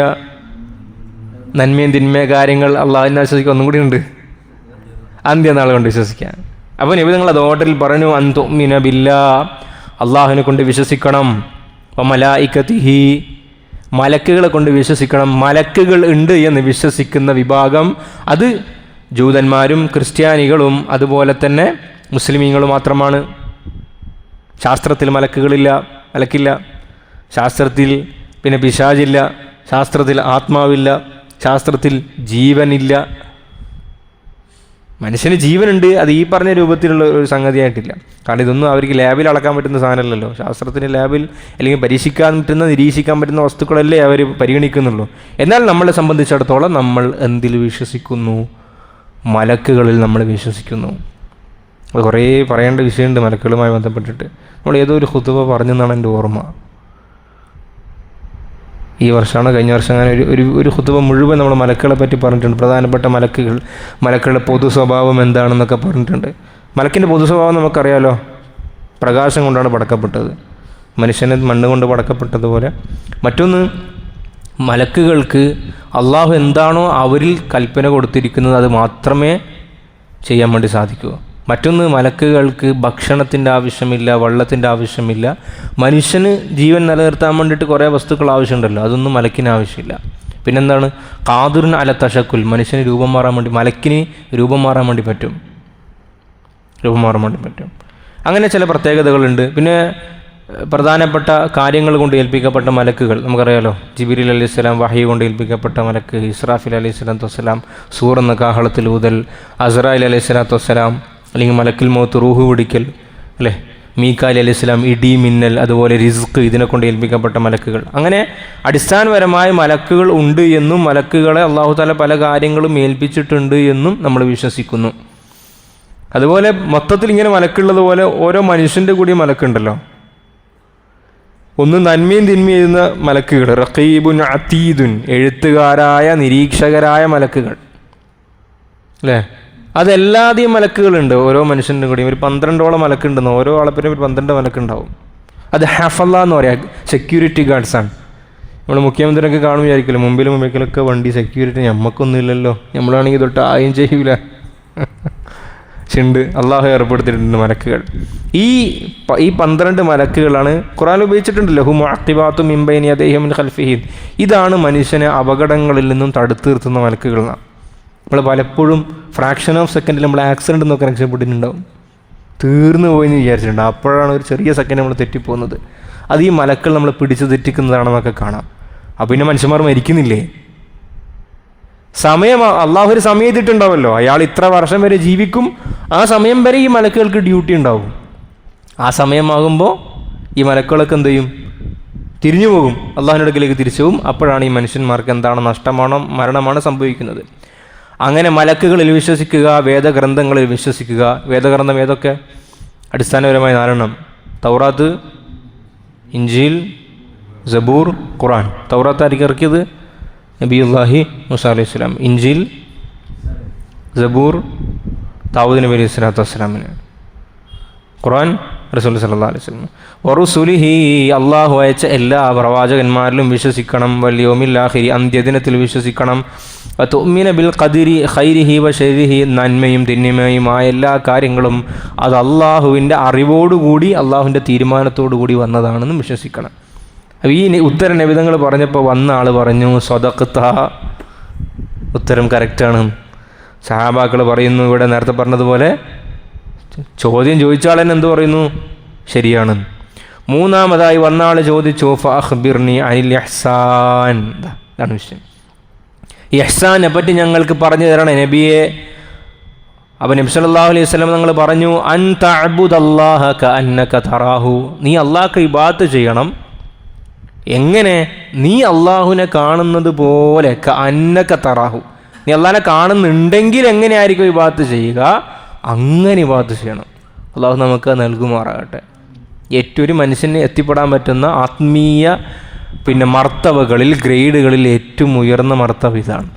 നന്മയും തിന്മയും കാര്യങ്ങൾ അള്ളാഹിനെ വിശ്വസിക്കുക. ഒന്നും കൂടി ഉണ്ട്, അന്ത്യനാളെ കൊണ്ട് വിശ്വസിക്കുക. അപ്പോൾ നബി നിങ്ങൾ അത് ഓർഡറിൽ പറഞ്ഞു അൻ തുഅ്മിന ബില്ലാഹ്, അള്ളാഹുവിനെ കൊണ്ട് വിശ്വസിക്കണം. വമലായികതിഹി, മലക്കുകളെ കൊണ്ട് വിശ്വസിക്കണം. മലക്കുകൾ ഉണ്ട് എന്ന് വിശ്വസിക്കുന്ന വിഭാഗം അത് ജൂതന്മാരും ക്രിസ്ത്യാനികളും അതുപോലെ തന്നെ മുസ്ലിമീങ്ങളും മാത്രമാണ്. ശാസ്ത്രത്തിൽ മലക്കില്ല. ശാസ്ത്രത്തിൽ പിന്നെ പിശാചില്ല. ശാസ്ത്രത്തിൽ ആത്മാവില്ല. ശാസ്ത്രത്തിൽ ജീവനില്ല. മനുഷ്യന് ജീവനുണ്ട്, അത് ഈ പറഞ്ഞ രൂപത്തിലുള്ള ഒരു സംഗതിയായിട്ടില്ല. കാരണം ഇതൊന്നും അവർക്ക് ലാബിൽ അളക്കാൻ പറ്റുന്ന സാധനമല്ലല്ലോ. ശാസ്ത്രത്തിന് ലാബിൽ അല്ലെങ്കിൽ പരീക്ഷിക്കാൻ പറ്റുന്ന നിരീക്ഷിക്കാൻ പറ്റുന്ന വസ്തുക്കളല്ലേ അവർ പരിഗണിക്കുന്നുള്ളൂ. എന്നാൽ നമ്മളെ സംബന്ധിച്ചിടത്തോളം നമ്മൾ എന്തിൽ വിശ്വസിക്കുന്നു? മലക്കുകളിൽ നമ്മൾ വിശ്വസിക്കുന്നു. അത് കുറേ പറയേണ്ട വിഷയമുണ്ട് മലക്കുകളുമായി ബന്ധപ്പെട്ടിട്ട്. നമ്മൾ ഏതോ ഒരു ഖുതുബ പറഞ്ഞെന്നാണ് എൻ്റെ ഓർമ്മ. ഈ വർഷമാണ് കഴിഞ്ഞ വർഷം അങ്ങനെ ഒരു ഖുതുബ മുഴുവൻ നമ്മൾ മലക്കുകളെ പറ്റി പറഞ്ഞിട്ടുണ്ട്. പ്രധാനപ്പെട്ട മലക്കുകളുടെ പൊതു സ്വഭാവം എന്താണെന്നൊക്കെ പറഞ്ഞിട്ടുണ്ട്. മലക്കിൻ്റെ പൊതു സ്വഭാവം നമുക്കറിയാലോ, പ്രകാശം കൊണ്ടാണ് പടക്കപ്പെട്ടത്. മനുഷ്യനെ മണ്ണ് കൊണ്ട് പടക്കപ്പെട്ടതുപോലെ. മറ്റൊന്ന്, മലക്കുകൾക്ക് അള്ളാഹു എന്താണോ അവരിൽ കൽപ്പന കൊടുത്തിരിക്കുന്നത് അത് മാത്രമേ ചെയ്യാൻ വേണ്ടി സാധിക്കൂ. മറ്റൊന്ന്, മലക്കുകൾക്ക് ഭക്ഷണത്തിൻ്റെ ആവശ്യമില്ല, വെള്ളത്തിൻ്റെ ആവശ്യമില്ല. മനുഷ്യന് ജീവൻ നിലനിർത്താൻ വേണ്ടിയിട്ട് കുറേ വസ്തുക്കൾ ആവശ്യമുണ്ടല്ലോ, അതൊന്നും മലക്കിന് ആവശ്യമില്ല. പിന്നെന്താണ്? ഖാദിറുൻ അല തശക്കുൽ, മനുഷ്യന് രൂപം മാറാൻ വേണ്ടി, മലക്കിന് രൂപം മാറാൻ വേണ്ടി പറ്റും. അങ്ങനെ ചില പ്രത്യേകതകളുണ്ട്. പിന്നെ പ്രധാനപ്പെട്ട കാര്യങ്ങൾ കൊണ്ട് ഏൽപ്പിക്കപ്പെട്ട മലക്കുകൾ നമുക്കറിയാലോ. ജിബ്രീൽ അലൈഹിസ്സലാം വഹി കൊണ്ട് ഏൽപ്പിക്കപ്പെട്ട മലക്ക്, ഇസ്രാഫിൽ അലൈഹിസ്സലാത്തു വസ്സലാം സൂർ എന്ന കാഹളത്തിൽ ഊതൽ, അസ്രായിൽ അലൈഹിസ്സലാത്തു വസ്സലാം അല്ലെങ്കിൽ മലക്കിൽ മൗത്ത് റൂഹ് പിടിക്കൽ അല്ലേ, മീക്കാൽ അലൈഹിസ്സലാം ഇടി മിന്നൽ, അതുപോലെ റിസ്ക്, ഇതിനെ കൊണ്ട് ഏൽപ്പിക്കപ്പെട്ട മലക്കുകൾ. അങ്ങനെ അടിസ്ഥാനപരമായ മലക്കുകൾ ഉണ്ട് എന്നും മലക്കുകളെ അള്ളാഹു തആല പല കാര്യങ്ങളും ഏൽപ്പിച്ചിട്ടുണ്ട് എന്നും നമ്മൾ വിശ്വസിക്കുന്നു. അതുപോലെ മൊത്തത്തിൽ ഇങ്ങനെ മലക്കുള്ളത് പോലെ ഓരോ മനുഷ്യൻ്റെ കൂടി മലക്കുണ്ടല്ലോ. ഒന്ന് നന്മയും തിന്മയും എഴുതുന്ന മലക്കുകൾ, റഖീബുൻ അതീദുൻ, എഴുത്തുകാരായ നിരീക്ഷകരായ മലക്കുകൾ അല്ലേ. അതെല്ലാതെയും മലക്കുകളുണ്ട് ഓരോ മനുഷ്യൻ്റെ കൂടിയും. ഒരു 12ഓളം മലക്കുണ്ടെന്ന്, ഓരോ ആളപ്പിനും ഒരു 12 മലക്കുണ്ടാവും. അത് ഹഫള എന്ന് പറയാം, സെക്യൂരിറ്റി ഗാർഡ്സാണ്. നമ്മൾ മുഖ്യമന്ത്രിയൊക്കെ കാണും വിചാരിക്കില്ല, മുമ്പിലൊക്കെ വണ്ടി സെക്യൂരിറ്റി. നമുക്കൊന്നും ഇല്ലല്ലോ, നമ്മളാണെങ്കിൽ തൊട്ട് ആയും ചെയ്യൂല. ഉണ്ട്, അള്ളാഹു ഏർപ്പെടുത്തിയിട്ടുണ്ട് മലക്കുകൾ. ഈ 12 മലക്കുകളാണ് ഖുർആനിൽ ഉപയോഗിച്ചിട്ടുണ്ടല്ലോ. ഹും മുഅഖിബാത്തും മിൻ ബൈനി യദൈഹി മിൻ ഖൽഫിഹി. ഇതാണ് മനുഷ്യനെ അപകടങ്ങളിൽ നിന്നും തടുത്തു നിർത്തുന്ന മലക്കുകളാണ്. നമ്മൾ പലപ്പോഴും ഫ്രാക്ഷൻ ഓഫ് സെക്കൻഡിൽ നമ്മൾ ആക്സിഡൻറ്റ് എന്നൊക്കെ രക്ഷപ്പെട്ടിട്ടുണ്ടാവും, തീർന്നു പോയി എന്ന് വിചാരിച്ചിട്ടുണ്ടാവും. അപ്പോഴാണ് ഒരു ചെറിയ സെക്കൻഡ് നമ്മൾ തെറ്റിപ്പോകുന്നത്. അത് ഈ മലക്കൾ നമ്മൾ പിടിച്ച് തെറ്റിക്കുന്നതാണെന്നൊക്കെ കാണാം. അപ്പോൾ പിന്നെ മനുഷ്യന്മാർ മരിക്കുന്നില്ലേ? സമയം അള്ളാഹു ഒരു സമയം ചെയ്തിട്ടുണ്ടാവുമല്ലോ, അയാൾ ഇത്ര വർഷം വരെ ജീവിക്കും, ആ സമയം വരെ ഈ മലക്കുകൾക്ക് ഡ്യൂട്ടി ഉണ്ടാവും. ആ സമയമാകുമ്പോൾ ഈ മലക്കുകളൊക്കെ എന്ത് ചെയ്യും? തിരിഞ്ഞു പോകും, അള്ളാഹുവിൻ്റെ അടുക്കലേക്ക് തിരിച്ചു പോകും. അപ്പോഴാണ് ഈ മനുഷ്യന്മാർക്ക് എന്താണ് നഷ്ടമാണോ മരണമാണ് സംഭവിക്കുന്നത്. അങ്ങനെ മലക്കുകളിൽ വിശ്വസിക്കുക, വേദഗ്രന്ഥങ്ങളിൽ വിശ്വസിക്കുക. വേദഗ്രന്ഥം ഏതൊക്കെ? അടിസ്ഥാനപരമായി 4: തൗറാത്ത്, ഇഞ്ചീൽ, സബൂർ, ഖുർആൻ. തൗറാത്ത് ആയിരിക്കും ഇറക്കിയത്? നബിയുല്ലാഹി മൂസ അലൈഹി സ്വലാം. ഇഞ്ചീൽ, സബൂർ ദാവൂദ് നബി അലൈഹി സ്വലാത്തു വസ്സലാമിന്. ഖുർആൻ റസൂൽ സല്ലല്ലാഹു അലൈഹി വസല്ലം. വറുസുലിഹി, അള്ളാഹു അയച്ച എല്ലാ പ്രവാചകന്മാരിലും വിശ്വസിക്കണം. വൽ യൗമിൽ ആഖിരി, അന്ത്യദിനത്തിൽ വിശ്വസിക്കണം. വതുഅ്മിന ബിൽ ഖദരി ഖൈരിഹി വശരിഹി, നന്മയും തിന്മയുമായ എല്ലാ കാര്യങ്ങളും അത് അള്ളാഹുവിൻ്റെ അറിവോടുകൂടി അള്ളാഹുവിൻ്റെ തീരുമാനത്തോടുകൂടി വന്നതാണെന്ന് വിശ്വസിക്കണം. അപ്പോൾ ഈ ഉത്തരം നബിതങ്ങൾ പറഞ്ഞപ്പോൾ വന്ന ആൾ പറഞ്ഞു സ്വദഖ്ത, ഉത്തരം കറക്റ്റാണ്. സഹാബാക്കൾ പറയുന്നു, ഇവിടെ നേരത്തെ പറഞ്ഞതുപോലെ ചോദ്യം ചോദിച്ച ആൾ തന്നെ എന്ത് പറയുന്നു? ശരിയാണ്. മൂന്നാമതായി വന്ന ആൾ ചോദിച്ചു ഫഅഖ്ബിർനി അനിൽ ഇഹ്സാൻ. ഇതാണ് വിഷയം. ഇഹ്സാനെ പറ്റി ഞങ്ങൾക്ക് പറഞ്ഞു തരണം നബിയെ. അപ്പോൾ നബി സല്ലല്ലാഹു അലൈഹി വസല്ലം തങ്ങൾ പറഞ്ഞു അൻ തഅബുദല്ലാഹ കഅന്നക തറാഹു, നീ അള്ളാഹ്ക്ക് ഇബാദത്ത് ചെയ്യണം. എങ്ങനെ? നീ അള്ളാഹുവിനെ കാണുന്നത് പോലെ, കഅന്നക തറാഹു, നീ അള്ളാഹിനെ കാണുന്നുണ്ടെങ്കിൽ എങ്ങനെയായിരിക്കും ഇബാദത്ത് ചെയ്യുക, അങ്ങനെ ഇബാദത്ത് ചെയ്യണം. അള്ളാഹു നമുക്ക് നൽകുമാറാകട്ടെ. ഏറ്റവും ഒരു മനുഷ്യന് എത്തിപ്പെടാൻ പറ്റുന്ന ആത്മീയ മർത്തബകളിൽ, ഗ്രേഡുകളിൽ ഏറ്റവും ഉയർന്ന മർത്തബ ഇതാണ്,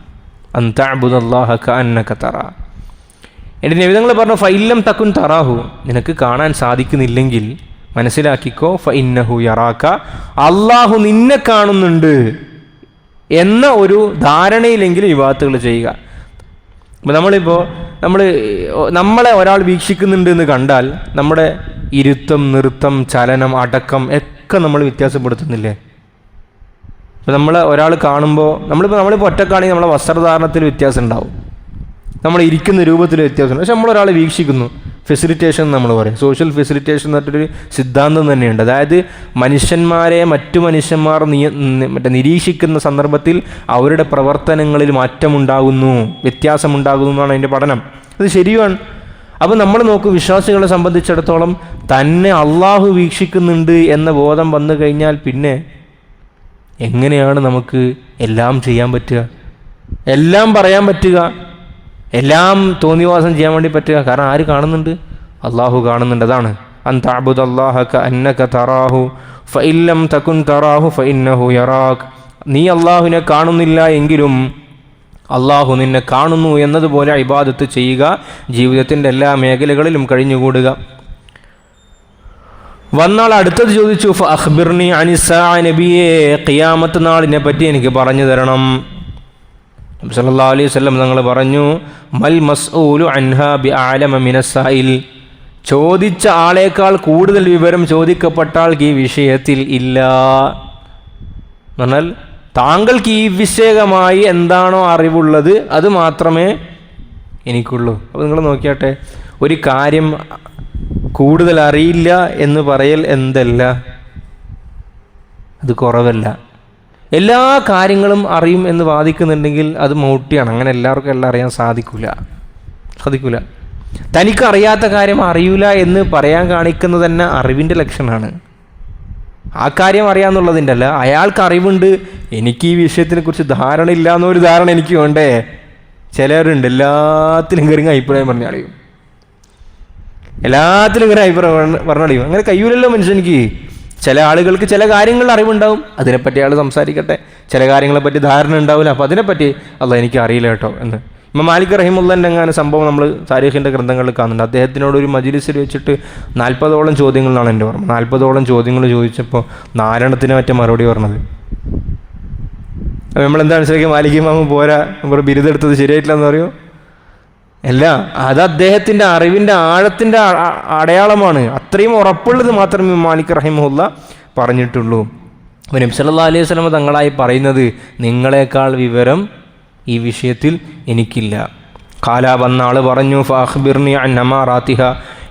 അൻ തഅബുദല്ലാഹ കഅന്നക തറാ. എൻ്റെ നബിതങ്ങൾ പറഞ്ഞു ഫഇല്ലം തകുൻ തറാഹു, നിനക്ക് കാണാൻ സാധിക്കുന്നില്ലെങ്കിൽ മനസ്സിലാക്കിക്കോ ഫഇന്നഹു യറാക, അള്ളാഹു നിന്നെ കാണുന്നുണ്ട് എന്ന ഒരു ധാരണയിലെങ്കിലും ഇബാദത്തുകൾ ചെയ്യുക. അപ്പോൾ നമ്മളെ ഒരാൾ വീക്ഷിക്കുന്നുണ്ട് എന്ന് കണ്ടാൽ നമ്മുടെ ഇരുത്തം, നൃത്തം, ചലനം, അടക്കം ഒക്കെ നമ്മൾ വ്യത്യാസപ്പെടുത്തുന്നില്ലേ? അപ്പോൾ ഒരാൾ കാണുമ്പോൾ നമ്മളിപ്പോൾ ഒറ്റക്കാണെങ്കിൽ നമ്മളെ വസ്ത്രധാരണത്തിൽ വ്യത്യാസം ഉണ്ടാവും, നമ്മൾ ഇരിക്കുന്ന രൂപത്തിൽ വ്യത്യാസമുണ്ട്. പക്ഷെ നമ്മളൊരാളെ വീക്ഷിക്കുന്നു, ഫെസിലിറ്റേഷൻ നമ്മൾ പറയും. സോഷ്യൽ ഫെസിലിറ്റേഷൻ എന്ന് പറഞ്ഞിട്ടൊരു സിദ്ധാന്തം തന്നെയുണ്ട്. അതായത് മനുഷ്യന്മാരെ മറ്റു മനുഷ്യന്മാർ നിരീക്ഷിക്കുന്ന സന്ദർഭത്തിൽ അവരുടെ പ്രവർത്തനങ്ങളിൽ മാറ്റമുണ്ടാകുന്നു, വ്യത്യാസമുണ്ടാകുന്നു എന്നാണ് അതിൻ്റെ പഠനം. അത് ശരിയാണ്. അപ്പോൾ നമ്മൾ നോക്കും, വിശ്വാസികളെ സംബന്ധിച്ചിടത്തോളം തന്നെ അള്ളാഹു വീക്ഷിക്കുന്നുണ്ട് എന്ന ബോധം വന്നു കഴിഞ്ഞാൽ പിന്നെ എങ്ങനെയാണ് നമുക്ക് എല്ലാം ചെയ്യാൻ പറ്റുക, എല്ലാം പറയാൻ പറ്റുക, എല്ലാം തോന്നിവാസം ചെയ്യാൻ വേണ്ടി പറ്റുക? കാരണം ആര് കാണുന്നുണ്ട്? അള്ളാഹു കാണുന്നുണ്ട്. അതാണ് അൻ തഅബുദല്ലാഹ കഅന്നക തറാഹു ഫഇല്ലം തകുൻ തറാഹു ഫഇന്നഹു യറാക്. നീ അള്ളാഹുവിനെ കാണുന്നില്ല എങ്കിലും അള്ളാഹു നിന്നെ കാണുന്നു എന്നതുപോലെ ഇബാദത്ത് ചെയ്യുക, ജീവിതത്തിൻ്റെ എല്ലാ മേഖലകളിലും കഴിഞ്ഞുകൂടുക. വന്നാൾ അടുത്തത് ചോദിച്ചു ഫഅഖ്ബിർനി അനിസ്സാ, നബിയെ ഖിയാമത്ത് നാളിനെ പറ്റി എനിക്ക് പറഞ്ഞു തരണം. നബി സല്ലല്ലാഹു അലൈഹി വസല്ലം തങ്ങൾ പറഞ്ഞു മൽ മസ്ഊലു അൻഹാ ബിഅഅലമ മിനസ്സായിൽ, ചോദിച്ച ആളേക്കാൾ കൂടുതൽ വിവരം ചോദിക്കപ്പെട്ട ആൾക്ക് ഈ വിഷയത്തിൽ ഇല്ല. എന്നാൽ താങ്കൾക്ക് ഈ വിഷയമായി എന്താണോ അറിവുള്ളത് അത് മാത്രമേ എനിക്കുള്ളൂ. അപ്പോൾ നിങ്ങൾ നോക്കിയാട്ടെ, ഒരു കാര്യം കൂടുതൽ അറിയില്ല എന്ന് പറയൽ എന്തല്ല, അത് കുറവല്ല. എല്ലാ കാര്യങ്ങളും അറിയും എന്ന് വാദിക്കുന്നുണ്ടെങ്കിൽ അത് മൗട്ടിയാണ്. അങ്ങനെ എല്ലാവർക്കും എല്ലാം അറിയാൻ സാധിക്കില്ല. തനിക്കറിയാത്ത കാര്യം അറിയില്ല എന്ന് പറയാൻ കാണിക്കുന്നത് തന്നെ അറിവിൻ്റെ ലക്ഷണമാണ്. ആ കാര്യം അറിയാമെന്നുള്ളതിൻ്റെ അല്ല, അയാൾക്ക് അറിവുണ്ട്, എനിക്ക് ഈ വിഷയത്തിനെക്കുറിച്ച് ധാരണ ഇല്ല എന്നൊരു ധാരണ എനിക്ക് വേണ്ടേ. ചിലരുണ്ട് എല്ലാത്തിലും കയറി അഭിപ്രായം പറഞ്ഞാളിയും, എല്ലാത്തിലും ഇങ്ങനെ അഭിപ്രായം പറഞ്ഞാളിയും. അങ്ങനെ കഴിയൂലല്ലോ മനുഷ്യനിക്ക്. ചില ആളുകൾക്ക് ചില കാര്യങ്ങളിൽ അറിവുണ്ടാവും, അതിനെപ്പറ്റി അയാൾ സംസാരിക്കട്ടെ. ചില കാര്യങ്ങളെപ്പറ്റി ധാരണ ഉണ്ടാവില്ല, അപ്പോൾ അതിനെപ്പറ്റി അല്ല എനിക്ക് അറിയില്ല കേട്ടോ എന്ന്. ഇമാം മാലിക് റഹിമുള്ളാഹിൻ്റെ എങ്ങനെ സംഭവം നമ്മൾ താരീഖിൻ്റെ ഗ്രന്ഥങ്ങളിൽ കാണുന്നുണ്ട്. അദ്ദേഹത്തിനോട് ഒരു മജ്ലിസിൽ വെച്ചിട്ട് 40ഓളം ചോദ്യങ്ങളാണ് എൻ്റെ ഓർമ്മ. 40ഓളം ചോദ്യങ്ങൾ ചോദിച്ചപ്പോൾ 4 മറ്റേ മറുപടി പറഞ്ഞത്. അപ്പോൾ നമ്മളെന്താ മനസ്സിലാക്കി, മാലിക് ഇമാമ് പോരാ, നമ്മൾ ബിരുദെടുത്തത് ശരിയായിട്ടില്ലെന്ന് പറയുമോ? അല്ല, അത് അദ്ദേഹത്തിൻ്റെ അറിവിൻ്റെ ആഴത്തിൻ്റെ അടയാളമാണ്. അത്രയും ഉറപ്പുള്ളത് മാത്രമേ മാലിക് റഹിമഹുല്ല പറഞ്ഞിട്ടുള്ളൂ. അപ്പോൾ നബി സല്ലല്ലാഹു അലൈഹി വസല്ലം തങ്ങളായി പറയുന്നത് നിങ്ങളെക്കാൾ വിവരം ഈ വിഷയത്തിൽ എനിക്കില്ല. ഖാല വന്ന ആൾ പറഞ്ഞു ഫഅഖ്ബിർനി അൻ അമാറാത്തിഹ,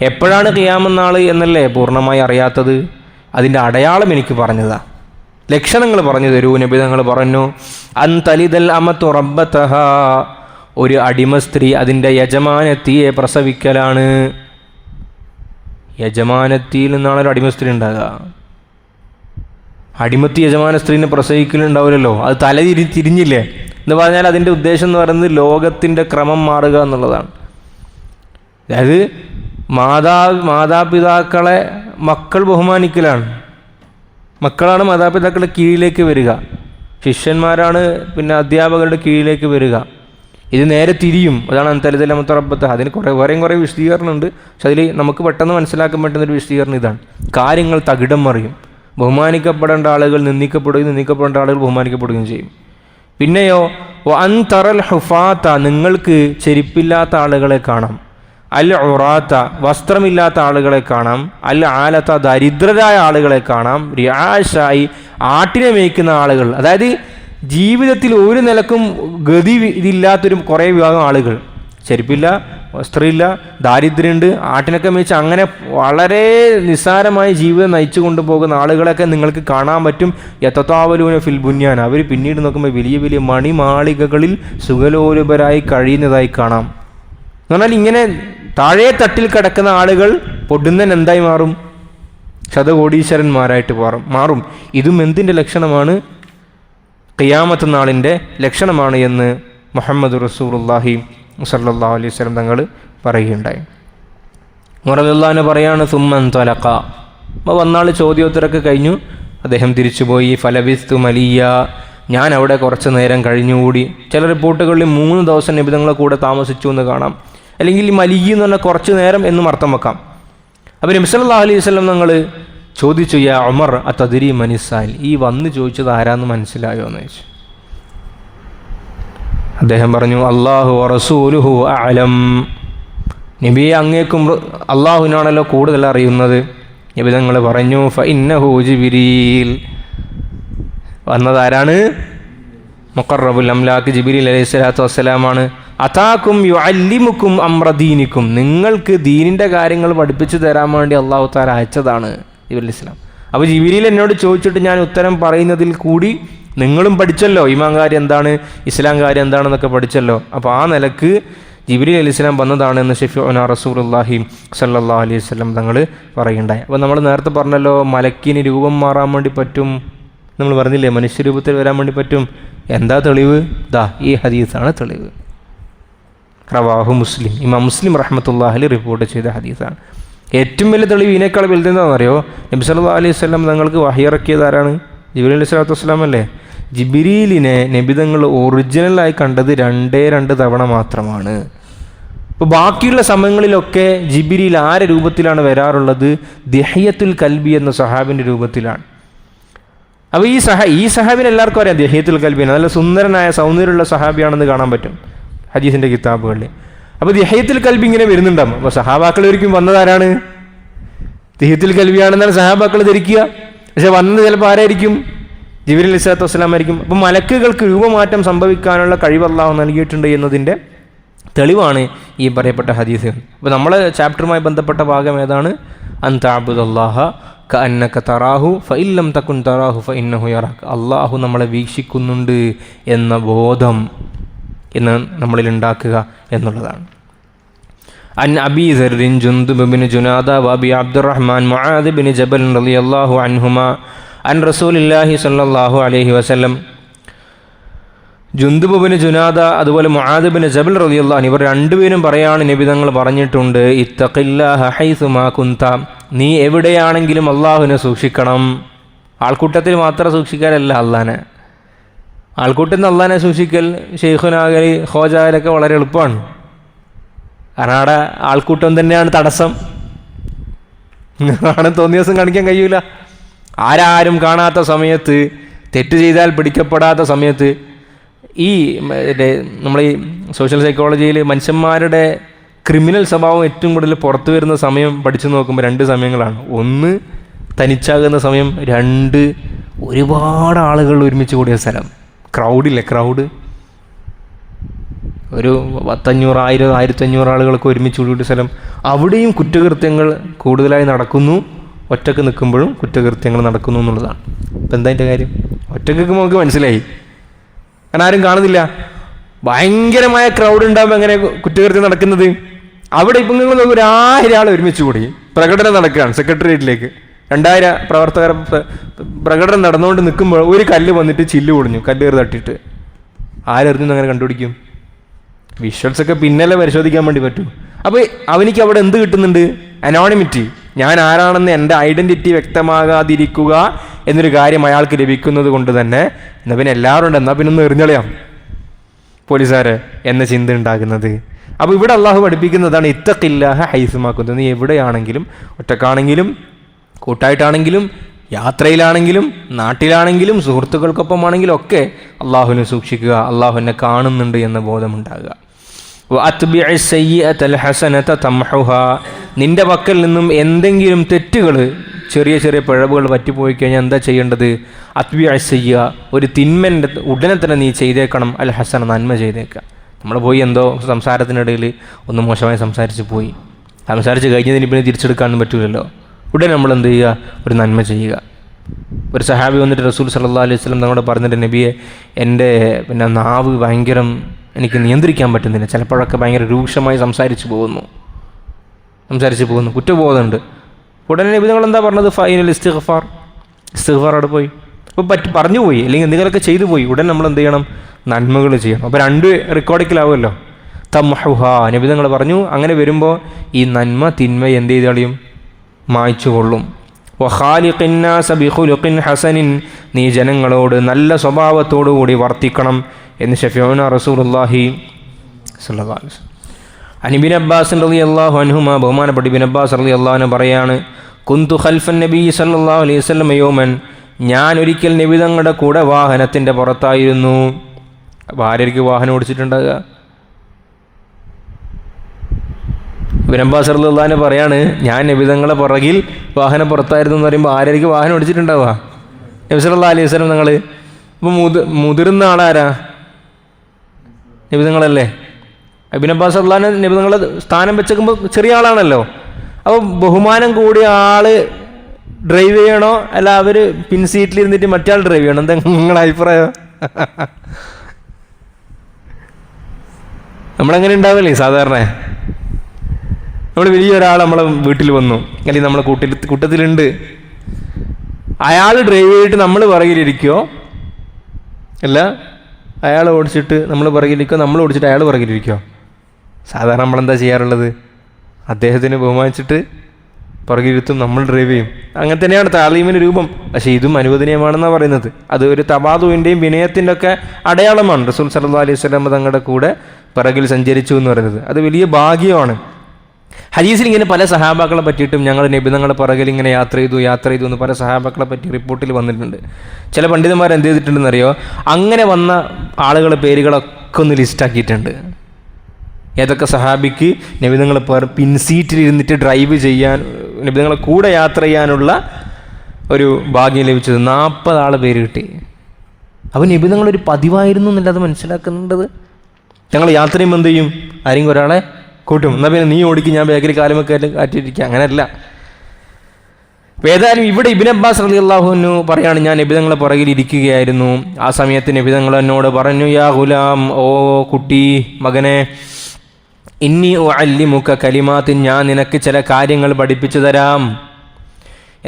എപ്പോഴാണ് ഖിയാമത്ത് നാൾ എന്നല്ലേ പൂർണ്ണമായി അറിയാത്തത്, അതിൻ്റെ അടയാളം എനിക്ക് പറഞ്ഞതാ, ലക്ഷണങ്ങൾ പറഞ്ഞു തരൂ. നബി തങ്ങൾ പറഞ്ഞു അൻ തലിദൽ അമത്തു റബ്ബതഹ, ഒരു അടിമ സ്ത്രീ അതിൻ്റെ യജമാനത്തിയെ പ്രസവിക്കലാണ്. യജമാനത്തിയിൽ നിന്നാണ് ഒരു അടിമ സ്ത്രീ ഉണ്ടാകുക. അടിമത്തി യജമാന സ്ത്രീനെ പ്രസവിക്കലുണ്ടാവില്ലല്ലോ, അത് തിരിഞ്ഞില്ലേ എന്ന് പറഞ്ഞാൽ അതിൻ്റെ ഉദ്ദേശം എന്ന് പറയുന്നത് ലോകത്തിൻ്റെ ക്രമം മാറുക എന്നുള്ളതാണ്. അതായത് മാതാപിതാക്കളെ മക്കൾ ബഹുമാനിക്കലാണ്, മക്കളാണ് മാതാപിതാക്കളുടെ കീഴിലേക്ക് വരിക, ശിഷ്യന്മാരാണ് പിന്നെ അധ്യാപകരുടെ കീഴിലേക്ക് വരിക. ഇത് നേരെ തിരിയും. അതാണ് അന്തലിതലമത്ത റബ്ബത്ത്. അതിന് കുറേ വിശദീകരണമുണ്ട്. പക്ഷെ അതിൽ നമുക്ക് പെട്ടെന്ന് മനസ്സിലാക്കാൻ പറ്റുന്നൊരു വിശദീകരണം ഇതാണ്. കാര്യങ്ങൾ തകിടം മറിയും. ബഹുമാനിക്കപ്പെടേണ്ട ആളുകൾ നിന്ദിക്കപ്പെടുകയും നിന്ദിക്കപ്പെടേണ്ട ആളുകൾ ബഹുമാനിക്കപ്പെടുകയും ചെയ്യും. പിന്നെയോ അൻ തറൽ ഹുഫാത്ത, നിങ്ങൾക്ക് ചെരുപ്പില്ലാത്ത ആളുകളെ കാണാം, അൽ ഉറാത്ത, വസ്ത്രമില്ലാത്ത ആളുകളെ കാണാം, അൽ ആലത്ത, ദരിദ്രരായ ആളുകളെ കാണാം, റിയാഷായി, ആട്ടിനെ മേയ്ക്കുന്ന ആളുകൾ. അതായത് ജീവിതത്തിൽ ഒരു നിലക്കും ഗതി ഇതില്ലാത്തൊരു കുറേ വിഭാഗം ആളുകൾ, ചെരുപ്പില്ല, വസ്ത്രമില്ല, ദാരിദ്ര്യമുണ്ട്, ആട്ടിനൊക്കെ മേച്ച് അങ്ങനെ വളരെ നിസ്സാരമായി ജീവിതം നയിച്ചു കൊണ്ടുപോകുന്ന ആളുകളൊക്കെ നിങ്ങൾക്ക് കാണാൻ പറ്റും. യതതാവലൂന ഫിൽ ബുന്യാൻ, അവർ പിന്നീട് നോക്കുമ്പോൾ വലിയ വലിയ മണിമാളികകളിൽ സുഖലോലുപരായി കഴിയുന്നതായി കാണാം. എന്ന് പറഞ്ഞാൽ ഇങ്ങനെ താഴെ തട്ടിൽ കിടക്കുന്ന ആളുകൾ പൊടുന്നൻ എന്തായി മാറും? ശതകോടീശ്വരന്മാരായിട്ട് മാറും. ഇതും എന്തിൻ്റെ ലക്ഷണമാണ്? ഖിയാമത്ത് നാളിൻ്റെ ലക്ഷണമാണ് എന്ന് മുഹമ്മദ് റസൂലുള്ളാഹി സല്ലല്ലാഹു അലൈഹി വസല്ലം തങ്ങൾ പറയുകയുണ്ടായി. റളിയല്ലാഹു പറയാണ് സുമ്മൻ തലഖ, അപ്പോൾ വന്നാൾ ചോദ്യോത്തരമൊക്കെ കഴിഞ്ഞു, അദ്ദേഹം തിരിച്ചുപോയി. ഫലബിസ്തു മലിയ, ഞാൻ അവിടെ കുറച്ച് നേരം കഴിഞ്ഞുകൂടി. ചില റിപ്പോർട്ടുകളിൽ 3 ദിവസം നബി തങ്ങളെ കൂടെ താമസിച്ചു എന്ന് കാണാം. അല്ലെങ്കിൽ മലിയ എന്ന് പറഞ്ഞാൽ കുറച്ച് നേരം എന്നും അർത്ഥം വെക്കാം. അപ്പോൾ നബി സല്ലല്ലാഹു അലൈഹി വസല്ലം തങ്ങൾ ചോദിച്ചു, യാ ഉമർ അതദ്രി മനിസാൽ, ഈ വന്ന് ചോദിച്ചത് ആരാന്ന് മനസ്സിലായോ എന്ന് ചോദിച്ചു. അദ്ദേഹം പറഞ്ഞു അല്ലാഹു വറസൂലുഹു അഅലം, നബിയെ അങ്ങേക്കും അള്ളാഹുവിനാണല്ലോ കൂടുതൽ അറിയുന്നത്. നബി തങ്ങൾ പറഞ്ഞു ഫഇന്നഹു ജിബ്രീൽ, വന്നതാരാണ്? മുഖറബുൽ അംലാക്ക് ജിബ്രീൽ അലൈഹിസ്സലാത്തു വസ്സലാമാണ്. അതാക്കും യുഅല്ലിമുക്കും അംറ ദീനിക്കും, നിങ്ങൾക്ക് ദീനിൻ്റെ കാര്യങ്ങൾ പഠിപ്പിച്ചു തരാൻ വേണ്ടി അള്ളാഹു തആല അയച്ചതാണ് ജിബ്രീൽ ഇസ്ലാം. അപ്പോൾ ജിബ്രീൽ എന്നോട് ചോദിച്ചിട്ട് ഞാൻ ഉത്തരം പറയുന്നതിൽ കൂടി നിങ്ങളും പഠിച്ചല്ലോ, ഈമാൻ കാര്യം എന്താണ്, ഇസ്ലാം കാര്യം എന്താണെന്നൊക്കെ പഠിച്ചല്ലോ. അപ്പോൾ ആ നിലക്ക് ജിബ്രീൽ അലൈഹി സ്വലാം വന്നതാണെന്ന് ഷഫീഉനാ റസൂലുള്ളാഹി സ്വല്ലല്ലാഹു അലൈഹി വസല്ലം തങ്ങൾ പറയുണ്ടായി. അപ്പോൾ നമ്മൾ നേരത്തെ പറഞ്ഞല്ലോ മലക്കിന് രൂപം മാറാൻ വേണ്ടി പറ്റും, നമ്മൾ പറഞ്ഞില്ലേ മനുഷ്യരൂപത്തിൽ വരാൻ വേണ്ടി പറ്റും. എന്താ തെളിവ്? ദാ ഈ ഹദീസാണ് തെളിവ്. റവാഹു മുസ്ലിം, ഇമാം മുസ്ലിം റഹ്മത്തുള്ളാഹി അലൈഹി റിപ്പോർട്ട് ചെയ്ത ഹദീസാണ്. ഏറ്റവും വലിയ തെളിവ് ഇതിനേക്കാൾ വലുതെന്താണെന്നറിയോ? നബി സല്ലല്ലാഹു അലൈഹി വസല്ലം തങ്ങൾക്ക് വഹി ഇറക്കിയത് ആരാണ്? ജിബ്രീൽ അലൈഹി സ്വലാത്തു വസ്സലാം അല്ലേ. ജിബ്രീലിനെ നബി തങ്ങൾ ഒറിജിനലായി കണ്ടത് 2 തവണ മാത്രമാണ്. ഇപ്പോൾ ബാക്കിയുള്ള സമയങ്ങളിലൊക്കെ ജിബ്രീൽ ആരുടെ രൂപത്തിലാണ് വരാറുള്ളത്? ദിഹ്യത്തുൽ കൽബി എന്ന സഹാബിൻ്റെ രൂപത്തിലാണ്. അപ്പോൾ ഈ സഹാബിനെ എല്ലാവർക്കും അറിയാം, ദിഹ്യത്തുൽ കൽബിനെ, നല്ല സുന്ദരനായ സൗന്ദര്യമുള്ള സഹാബിയാണെന്ന് കാണാൻ പറ്റും ഹദീസിൻ്റെ കിതാബുകളിൽ. അപ്പോൾ ദിഹ്യത്തുൽ കൽബി ഇങ്ങനെ വരുന്നുണ്ടാകും. അപ്പോൾ സഹാബാക്കൾ ഒരിക്കലും വന്നതാരാണ്? ദിഹ്യത്തുൽ കൽബിയാണെന്നാണ് സഹാബാക്കൾ ധരിക്കുക. പക്ഷെ വന്നത് ചിലപ്പോൾ ആരായിരിക്കും? ജിബ്രീൽ അലൈഹി സ്വലാത്തു വസ്സലാം ആയിരിക്കും. അപ്പോൾ മലക്കുകൾക്ക് രൂപമാറ്റം സംഭവിക്കാനുള്ള കഴിവ് അല്ലാഹു നൽകിയിട്ടുണ്ട് എന്നതിൻ്റെ തെളിവാണ് ഈ പറയപ്പെട്ട ഹദീസുകൾ. അപ്പോൾ നമ്മളെ ചാപ്റ്ററുമായി ബന്ധപ്പെട്ട ഭാഗം ഏതാണ്? അൻ തഅബ്ദുല്ലാഹ കഅന്നക തറാഹു ഫഇല്ലം തകുൻ തറാഹു ഫഇന്നഹു യറാക, അല്ലാഹു നമ്മളെ വീക്ഷിക്കുന്നുണ്ട് എന്ന ബോധം എന്ന് നമ്മളിൽ ഉണ്ടാക്കുക എന്നുള്ളതാണ്. അൻ അബീ ദർറിൻ ജുന്ദുബ് ബിൻ ജുനാദ വഅബി അബ്ദുറഹ്മാൻ മുആദ് ബിൻ ജബൽ റളിയല്ലാഹു അൻഹുമാ അൻ റസൂലില്ലാഹി സ്വല്ലല്ലാഹു അലൈഹി വസല്ലം. ജുന്ദുബ് ബിൻ ജുനാദ അതുപോലെ മുആദ് ബിൻ ജബൽ റളിയല്ലാഹു അൻഹു, ഇവർ രണ്ടുപേരും പറയാണ് നബി തങ്ങൾ പറഞ്ഞിട്ടുണ്ട്, ഇത്തഖില്ലാഹ ഹൈസുമാ കുന്ത, നീ എവിടെയാണെങ്കിലും അള്ളാഹുവിനെ സൂക്ഷിക്കണം. ആൾക്കൂട്ടത്തിൽ മാത്രം സൂക്ഷിക്കാനല്ല, അള്ളാനെ ആൾക്കൂട്ടത്തിൽ നിന്ന് അള്ളാനെ സൂക്ഷിക്കൽ ഷെയ്ഖുനാകലി ഖോജാലൊക്കെ വളരെ എളുപ്പമാണ്. കാരണം അവിടെ ആൾക്കൂട്ടം തന്നെയാണ് തടസ്സം. ആണ് തോന്നിയ ദിവസം കാണിക്കാൻ കഴിയൂല. ആരാരും കാണാത്ത സമയത്ത്, തെറ്റ് ചെയ്താൽ പിടിക്കപ്പെടാത്ത സമയത്ത്, ഈ നമ്മൾ ഈ സോഷ്യൽ സൈക്കോളജിയിൽ മനുഷ്യന്മാരുടെ ക്രിമിനൽ സ്വഭാവം ഏറ്റവും കൂടുതൽ പുറത്തു വരുന്ന സമയം പഠിച്ചു നോക്കുമ്പോൾ 2 സമയങ്ങളാണ്. ഒന്ന് തനിച്ചാകുന്ന സമയം, 2 ഒരുപാട് ആളുകൾ ഒരുമിച്ച് കൂടിയ സ്ഥലം. ക്രൗഡില്ലേ, ക്രൗഡ് ഒരു 500, 1000, 1500 ആളുകൾക്ക് ഒരുമിച്ച് കൂടിയ സ്ഥലം. അവിടെയും കുറ്റകൃത്യങ്ങൾ കൂടുതലായി നടക്കുന്നു. ഒറ്റക്ക് നിൽക്കുമ്പോഴും കുറ്റകൃത്യങ്ങൾ നടക്കുന്നു എന്നുള്ളതാണ്. ഇപ്പം എന്താ അതിൻ്റെ കാര്യം? ഒറ്റക്ക് നിൽക്കുമ്പോൾ നമുക്ക് മനസ്സിലായി, കാരണം ആരും കാണുന്നില്ല. ഭയങ്കരമായ ക്രൗഡ് ഉണ്ടാകുമ്പോൾ എങ്ങനെ കുറ്റകൃത്യം നടക്കുന്നത്? അവിടെ ഇപ്പം നിങ്ങൾ നോക്കും, 1000 ആൾ ഒരുമിച്ച് കൂടി പ്രകടനം നടക്കുകയാണ് സെക്രട്ടേറിയറ്റിലേക്ക്. 2000 പ്രവർത്തകർ പ്രകടനം നടന്നുകൊണ്ട് നിൽക്കുമ്പോൾ ഒരു കല്ല് വന്നിട്ട് ചില്ല് പൊടിഞ്ഞു, കല്ല് കയറി തട്ടിയിട്ട്. ആരെറിഞ്ഞു അങ്ങനെ കണ്ടുപിടിക്കും? വിഷ്വൽസൊക്കെ പിന്നല്ലേ പരിശോധിക്കാൻ വേണ്ടി പറ്റൂ. അപ്പോൾ അവനിക്ക് അവിടെ എന്ത് കിട്ടുന്നുണ്ട്? അനോണിമിറ്റി. ഞാൻ ആരാണെന്ന് എൻ്റെ ഐഡൻറ്റിറ്റി വ്യക്തമാകാതിരിക്കുക എന്നൊരു കാര്യം അയാൾക്ക് ലഭിക്കുന്നത് കൊണ്ട് തന്നെ എന്നാൽ പിന്നെ എല്ലാവരും ഉണ്ട്, എന്നാൽ പിന്നെ ഒന്ന് എറിഞ്ഞളയാം പോലീസുകാരെ എന്ന ചിന്ത ഉണ്ടാകുന്നത്. അപ്പോൾ ഇവിടെ അള്ളാഹു പഠിപ്പിക്കുന്നതാണ് ഇത്തഖില്ലാഹ ഹൈസുമാക്കുന്നത്. നീ എവിടെയാണെങ്കിലും, ഒറ്റക്കാണെങ്കിലും കൂട്ടായിട്ടാണെങ്കിലും യാത്രയിലാണെങ്കിലും നാട്ടിലാണെങ്കിലും സുഹൃത്തുക്കൾക്കൊപ്പമാണെങ്കിലും ഒക്കെ അള്ളാഹുവിനെ സൂക്ഷിക്കുക, അള്ളാഹു എന്നെ കാണുന്നുണ്ട് എന്ന ബോധമുണ്ടാകുക. നിന്റെ പക്കൽ നിന്നും എന്തെങ്കിലും തെറ്റുകൾ, ചെറിയ ചെറിയ പിഴവുകൾ പറ്റിപ്പോയി കഴിഞ്ഞാൽ എന്താ ചെയ്യേണ്ടത്? അത്ബിഅ, ഒരു തിന്മൻ്റെ ഉടനെ തന്നെ നീ ചെയ്തേക്കണം. അൽ ഹസന, നന്മ ചെയ്തേക്കുക. നമ്മൾ പോയി എന്തോ സംസാരത്തിനിടയിൽ ഒന്ന് മോശമായി സംസാരിച്ച് പോയി, സംസാരിച്ച് കഴിഞ്ഞതിന് പിന്നെ തിരിച്ചെടുക്കാനൊന്നും പറ്റില്ലല്ലോ. ഉടനെ നമ്മൾ എന്ത് ചെയ്യുക? ഒരു നന്മ ചെയ്യുക. ഒരു സഹാബി വന്നിട്ട് റസൂൽ സല്ലല്ലാഹു അലൈഹി വസല്ലം തങ്ങളോട് പറഞ്ഞിട്ട്, നബിയെ, എൻ്റെ നാവ് ഭയങ്കരം എനിക്ക് നിയന്ത്രിക്കാൻ പറ്റുന്നില്ല, ചിലപ്പോഴൊക്കെ ഭയങ്കര രൂക്ഷമായി സംസാരിച്ചു പോകുന്നു, കുറ്റബോധമുണ്ട്. ഉടനെ നബി തങ്ങൾ എന്താ പറഞ്ഞത്? ഫൈനൽ ഇസ്തിഗ്ഫാർ അവിടെ പോയി. അപ്പോൾ പറഞ്ഞു പോയി, അല്ലെങ്കിൽ എന്തെങ്കിലുമൊക്കെ ചെയ്തു പോയി, ഉടൻ നമ്മൾ എന്ത് ചെയ്യണം? നന്മകൾ ചെയ്യണം. അപ്പോൾ 2 റെക്കോർഡിക്കലാവുമല്ലോ. തംഹുഹ, നബി തങ്ങൾ പറഞ്ഞു, അങ്ങനെ വരുമ്പോൾ ഈ നന്മ തിന്മ എന്ത് ചെയ്ത് കളയും? മായ്ച്ചു കൊള്ളും. വഖാലിഖിന്നാസ ബിഖുലുഖിൻ ഹസനിൻ, നീ ജനങ്ങളോട് നല്ല സ്വഭാവത്തോടു കൂടി വർത്തിക്കണം എന്ന് ശഫീഉനാ റസൂലുള്ളാഹി സ്വല്ലല്ലാഹു അലൈഹി വസല്ലം. ഇബ്നു അബ്ബാസ് റളിയല്ലാഹു അൻഹുമാ, ബഹുമാനപ്പെട്ട ഇബ്നു അബ്ബാസ് റളിയല്ലാഹു അൻഹു പറയാണ്, കുന്തു ഖൽഫൻ നബി സല്ലല്ലാഹു അലൈഹി വസല്ലം യൗമൻ, ഞാൻ ഒരിക്കൽ നബി തങ്ങളുടെ കൂടെ വാഹനത്തിൻ്റെ പുറത്തായിരുന്നു. ആര്യർക്ക് വാഹനം ഓടിച്ചിട്ടുണ്ടാകുക? ഇബ്നു അബ്ബാസ് റളിയല്ലാഹു അൻഹു പറയാണ്, ഞാൻ നബി തങ്ങളുടെ പുറകിൽ വാഹനം പുറത്തായിരുന്നു എന്ന് പറയുമ്പോൾ ആര്യർക്ക് വാഹനം ഓടിച്ചിട്ടുണ്ടാവുക? നബി സല്ലല്ലാഹു അലൈഹി വസല്ലം തങ്ങൾ. ഇപ്പോൾ മുതിർന്ന ആളാരാ? നബി തങ്ങളല്ലേ? ഇബ്നു അബ്ബാസ് റളിയല്ലാഹു അൻഹു നബി തങ്ങളെ സ്ഥാനം വെച്ചേക്കുമ്പോൾ ചെറിയ ആളാണല്ലോ. അപ്പോൾ ബഹുമാനം കൂടിയ ആൾ ഡ്രൈവ് ചെയ്യണോ അല്ല അവർ പിൻ സീറ്റിലിരുന്നിട്ട് മറ്റേ ആൾ ഡ്രൈവ് ചെയ്യണം? എന്താ നിങ്ങളുടെ അഭിപ്രായം? നമ്മളെങ്ങനെ ഉണ്ടാവില്ലേ സാധാരണ? നമ്മൾ വലിയൊരാൾ നമ്മളെ വീട്ടിൽ വന്നു, അല്ലെങ്കിൽ നമ്മളെ കൂട്ടത്തിലുണ്ട്, അയാൾ ഡ്രൈവ് ചെയ്തിട്ട് നമ്മൾ പുറകിലിരിക്കുമോ? അല്ല, അയാൾ ഓടിച്ചിട്ട് നമ്മൾ പുറകിലിരിക്കുമോ? നമ്മൾ ഓടിച്ചിട്ട് അയാൾ പുറകിലിരിക്കുമോ? സാധാരണ നമ്മളെന്താ ചെയ്യാറുള്ളത്? അദ്ദേഹത്തിന് ബഹുമാനിച്ചിട്ട് പുറകിലിരുത്തും, നമ്മൾ ഡ്രൈവ് ചെയ്യും. അങ്ങനെ തന്നെയാണ് താലീമിന് രൂപം. പക്ഷേ ഇതും അനുവദനീയമാണെന്നാണ് പറയുന്നത്. അത് ഒരു തവാദുവിൻ്റെയും വിനയത്തിൻ്റെ ഒക്കെ അടയാളമാണ്. റസൂൽ സല്ലല്ലാഹു അലൈഹി വസല്ലം തങ്ങളുടെ കൂടെ പിറകിൽ സഞ്ചരിച്ചു എന്ന് പറയുന്നത് അത് വലിയ ഭാഗ്യമാണ്. ഹദീസിൽ ഇങ്ങനെ പല സഹാബാക്കളെ പറ്റിയിട്ടും ഞങ്ങൾ നബി തങ്ങളുടെ പിറകിൽ ഇങ്ങനെ യാത്ര ചെയ്തു എന്ന് പല സഹാബാക്കളെ പറ്റി റിപ്പോർട്ടിൽ വന്നിട്ടുണ്ട്. ചില പണ്ഡിതന്മാർ എന്ത് ചെയ്തിട്ടുണ്ടെന്നറിയോ? അങ്ങനെ വന്ന ആളുകളുടെ പേരുകളൊക്കെ ഒന്ന് ലിസ്റ്റാക്കിയിട്ടുണ്ട്. ഏതൊക്കെ സഹാബിക്ക് നബി തങ്ങൾ പിൻസീറ്റിലിരുന്നിട്ട് ഡ്രൈവ് ചെയ്യാൻ, നബി തങ്ങളെ കൂടെ യാത്ര ചെയ്യാനുള്ള ഒരു ഭാഗ്യം ലഭിച്ചത്. 40 ആളെ പേര് കിട്ടി. അപ്പോൾ നബി തങ്ങളൊരു പതിവായിരുന്നു എന്നല്ല അത് മനസ്സിലാക്കുന്നുണ്ടത്. ഞങ്ങൾ യാത്ര ചെയ്യുമ്പോൾ എന്ത് ചെയ്യും? ആരെങ്കിലും ഒരാളെ കൂട്ടും, എന്നാൽ പിന്നെ നീ ഓടിക്കും, ഞാൻ ബേക്കറി കാലുമൊക്കെ കാറ്റിരിക്കുക, അങ്ങനെയല്ല. ഏതായാലും ഇവിടെ ഇബ്നു അബ്ബാസ് റളിയല്ലാഹു അൻഹു പറയാണ്, ഞാൻ നബി തങ്ങളെ പുറകിൽ ഇരിക്കുകയായിരുന്നു. ആ സമയത്ത് നബി തങ്ങൾ എന്നോട് പറഞ്ഞു, യാ ഗുലാം, ഓ കുട്ടി, മകനെ, ഇന്നി ഉഅല്ലിമുക കലിമാത്തിൻ, ഞാൻ നിനക്ക് ചില കാര്യങ്ങൾ പഠിപ്പിച്ചു തരാം.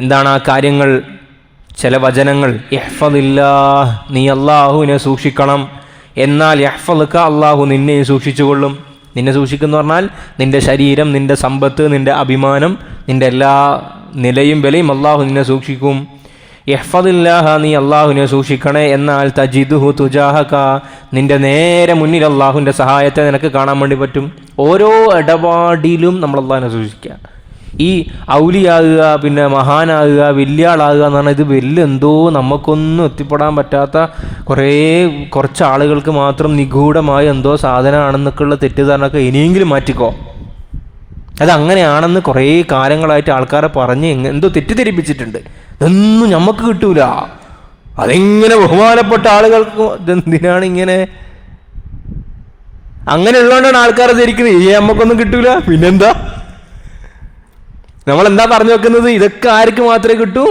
എന്താണ് ആ കാര്യങ്ങൾ? ചില വചനങ്ങൾ. ഇഹ്ഫദില്ലാഹ്, നീ അള്ളാഹുവിനെ സൂക്ഷിക്കണം. എന്നാൽ യഹ്ഫദുക, അള്ളാഹു നിന്നെ സൂക്ഷിച്ചുകൊള്ളും. നിന്നെ സൂക്ഷിക്കുന്നു പറഞ്ഞാൽ നിൻ്റെ ശരീരം, നിൻ്റെ സമ്പത്ത്, നിൻ്റെ അഭിമാനം, നിൻ്റെ എല്ലാ നിലയും വിലയും അള്ളാഹു നിന്നെ സൂക്ഷിക്കും. ഇഹ്ഫദില്ലാഹ, നീ അള്ളാഹുവിനെ സൂക്ഷിക്കണേ. എന്നാൽ തജിദുഹു തുജാഹക, നിൻ്റെ നേരെ മുന്നിൽ അള്ളാഹുവിൻ്റെ സഹായത്തെ നിനക്ക് കാണാൻ വേണ്ടി പറ്റും. ഓരോ ഇടപാടിലും നമ്മൾ അള്ളാഹിനെ സൂക്ഷിക്കുക. ഈ ഔലിയാകുക, പിന്നെ മഹാനാകുക, വലിയ ആളാകുക എന്ന് പറഞ്ഞാൽ ഇത് വലിയ എന്തോ നമുക്കൊന്നും എത്തിപ്പെടാൻ പറ്റാത്ത കുറച്ച് ആളുകൾക്ക് മാത്രം നിഗൂഢമായ എന്തോ സാധനമാണെന്നൊക്കെയുള്ള തെറ്റിദ്ധാരണയൊക്കെ ഇനിയെങ്കിലും മാറ്റിക്കോ. അതങ്ങനെയാണെന്ന് കുറേ കാലങ്ങളായിട്ട് ആൾക്കാരെ പറഞ്ഞ് എന്തോ തെറ്റിദ്ധരിപ്പിച്ചിട്ടുണ്ട്. ഇതൊന്നും നമുക്ക് കിട്ടൂല. അതെങ്ങനെ ബഹുമാനപ്പെട്ട ആളുകൾക്ക് ഇതെന്തിനാണ് ഇങ്ങനെ? അങ്ങനെയുള്ളതുകൊണ്ടാണ് ആൾക്കാർ ധരിക്കുന്നത് ഈ നമുക്കൊന്നും കിട്ടൂല. പിന്നെന്താ നമ്മളെന്താ പറഞ്ഞു വെക്കുന്നത്? ഇതൊക്കെ ആർക്ക് മാത്രമേ കിട്ടൂ?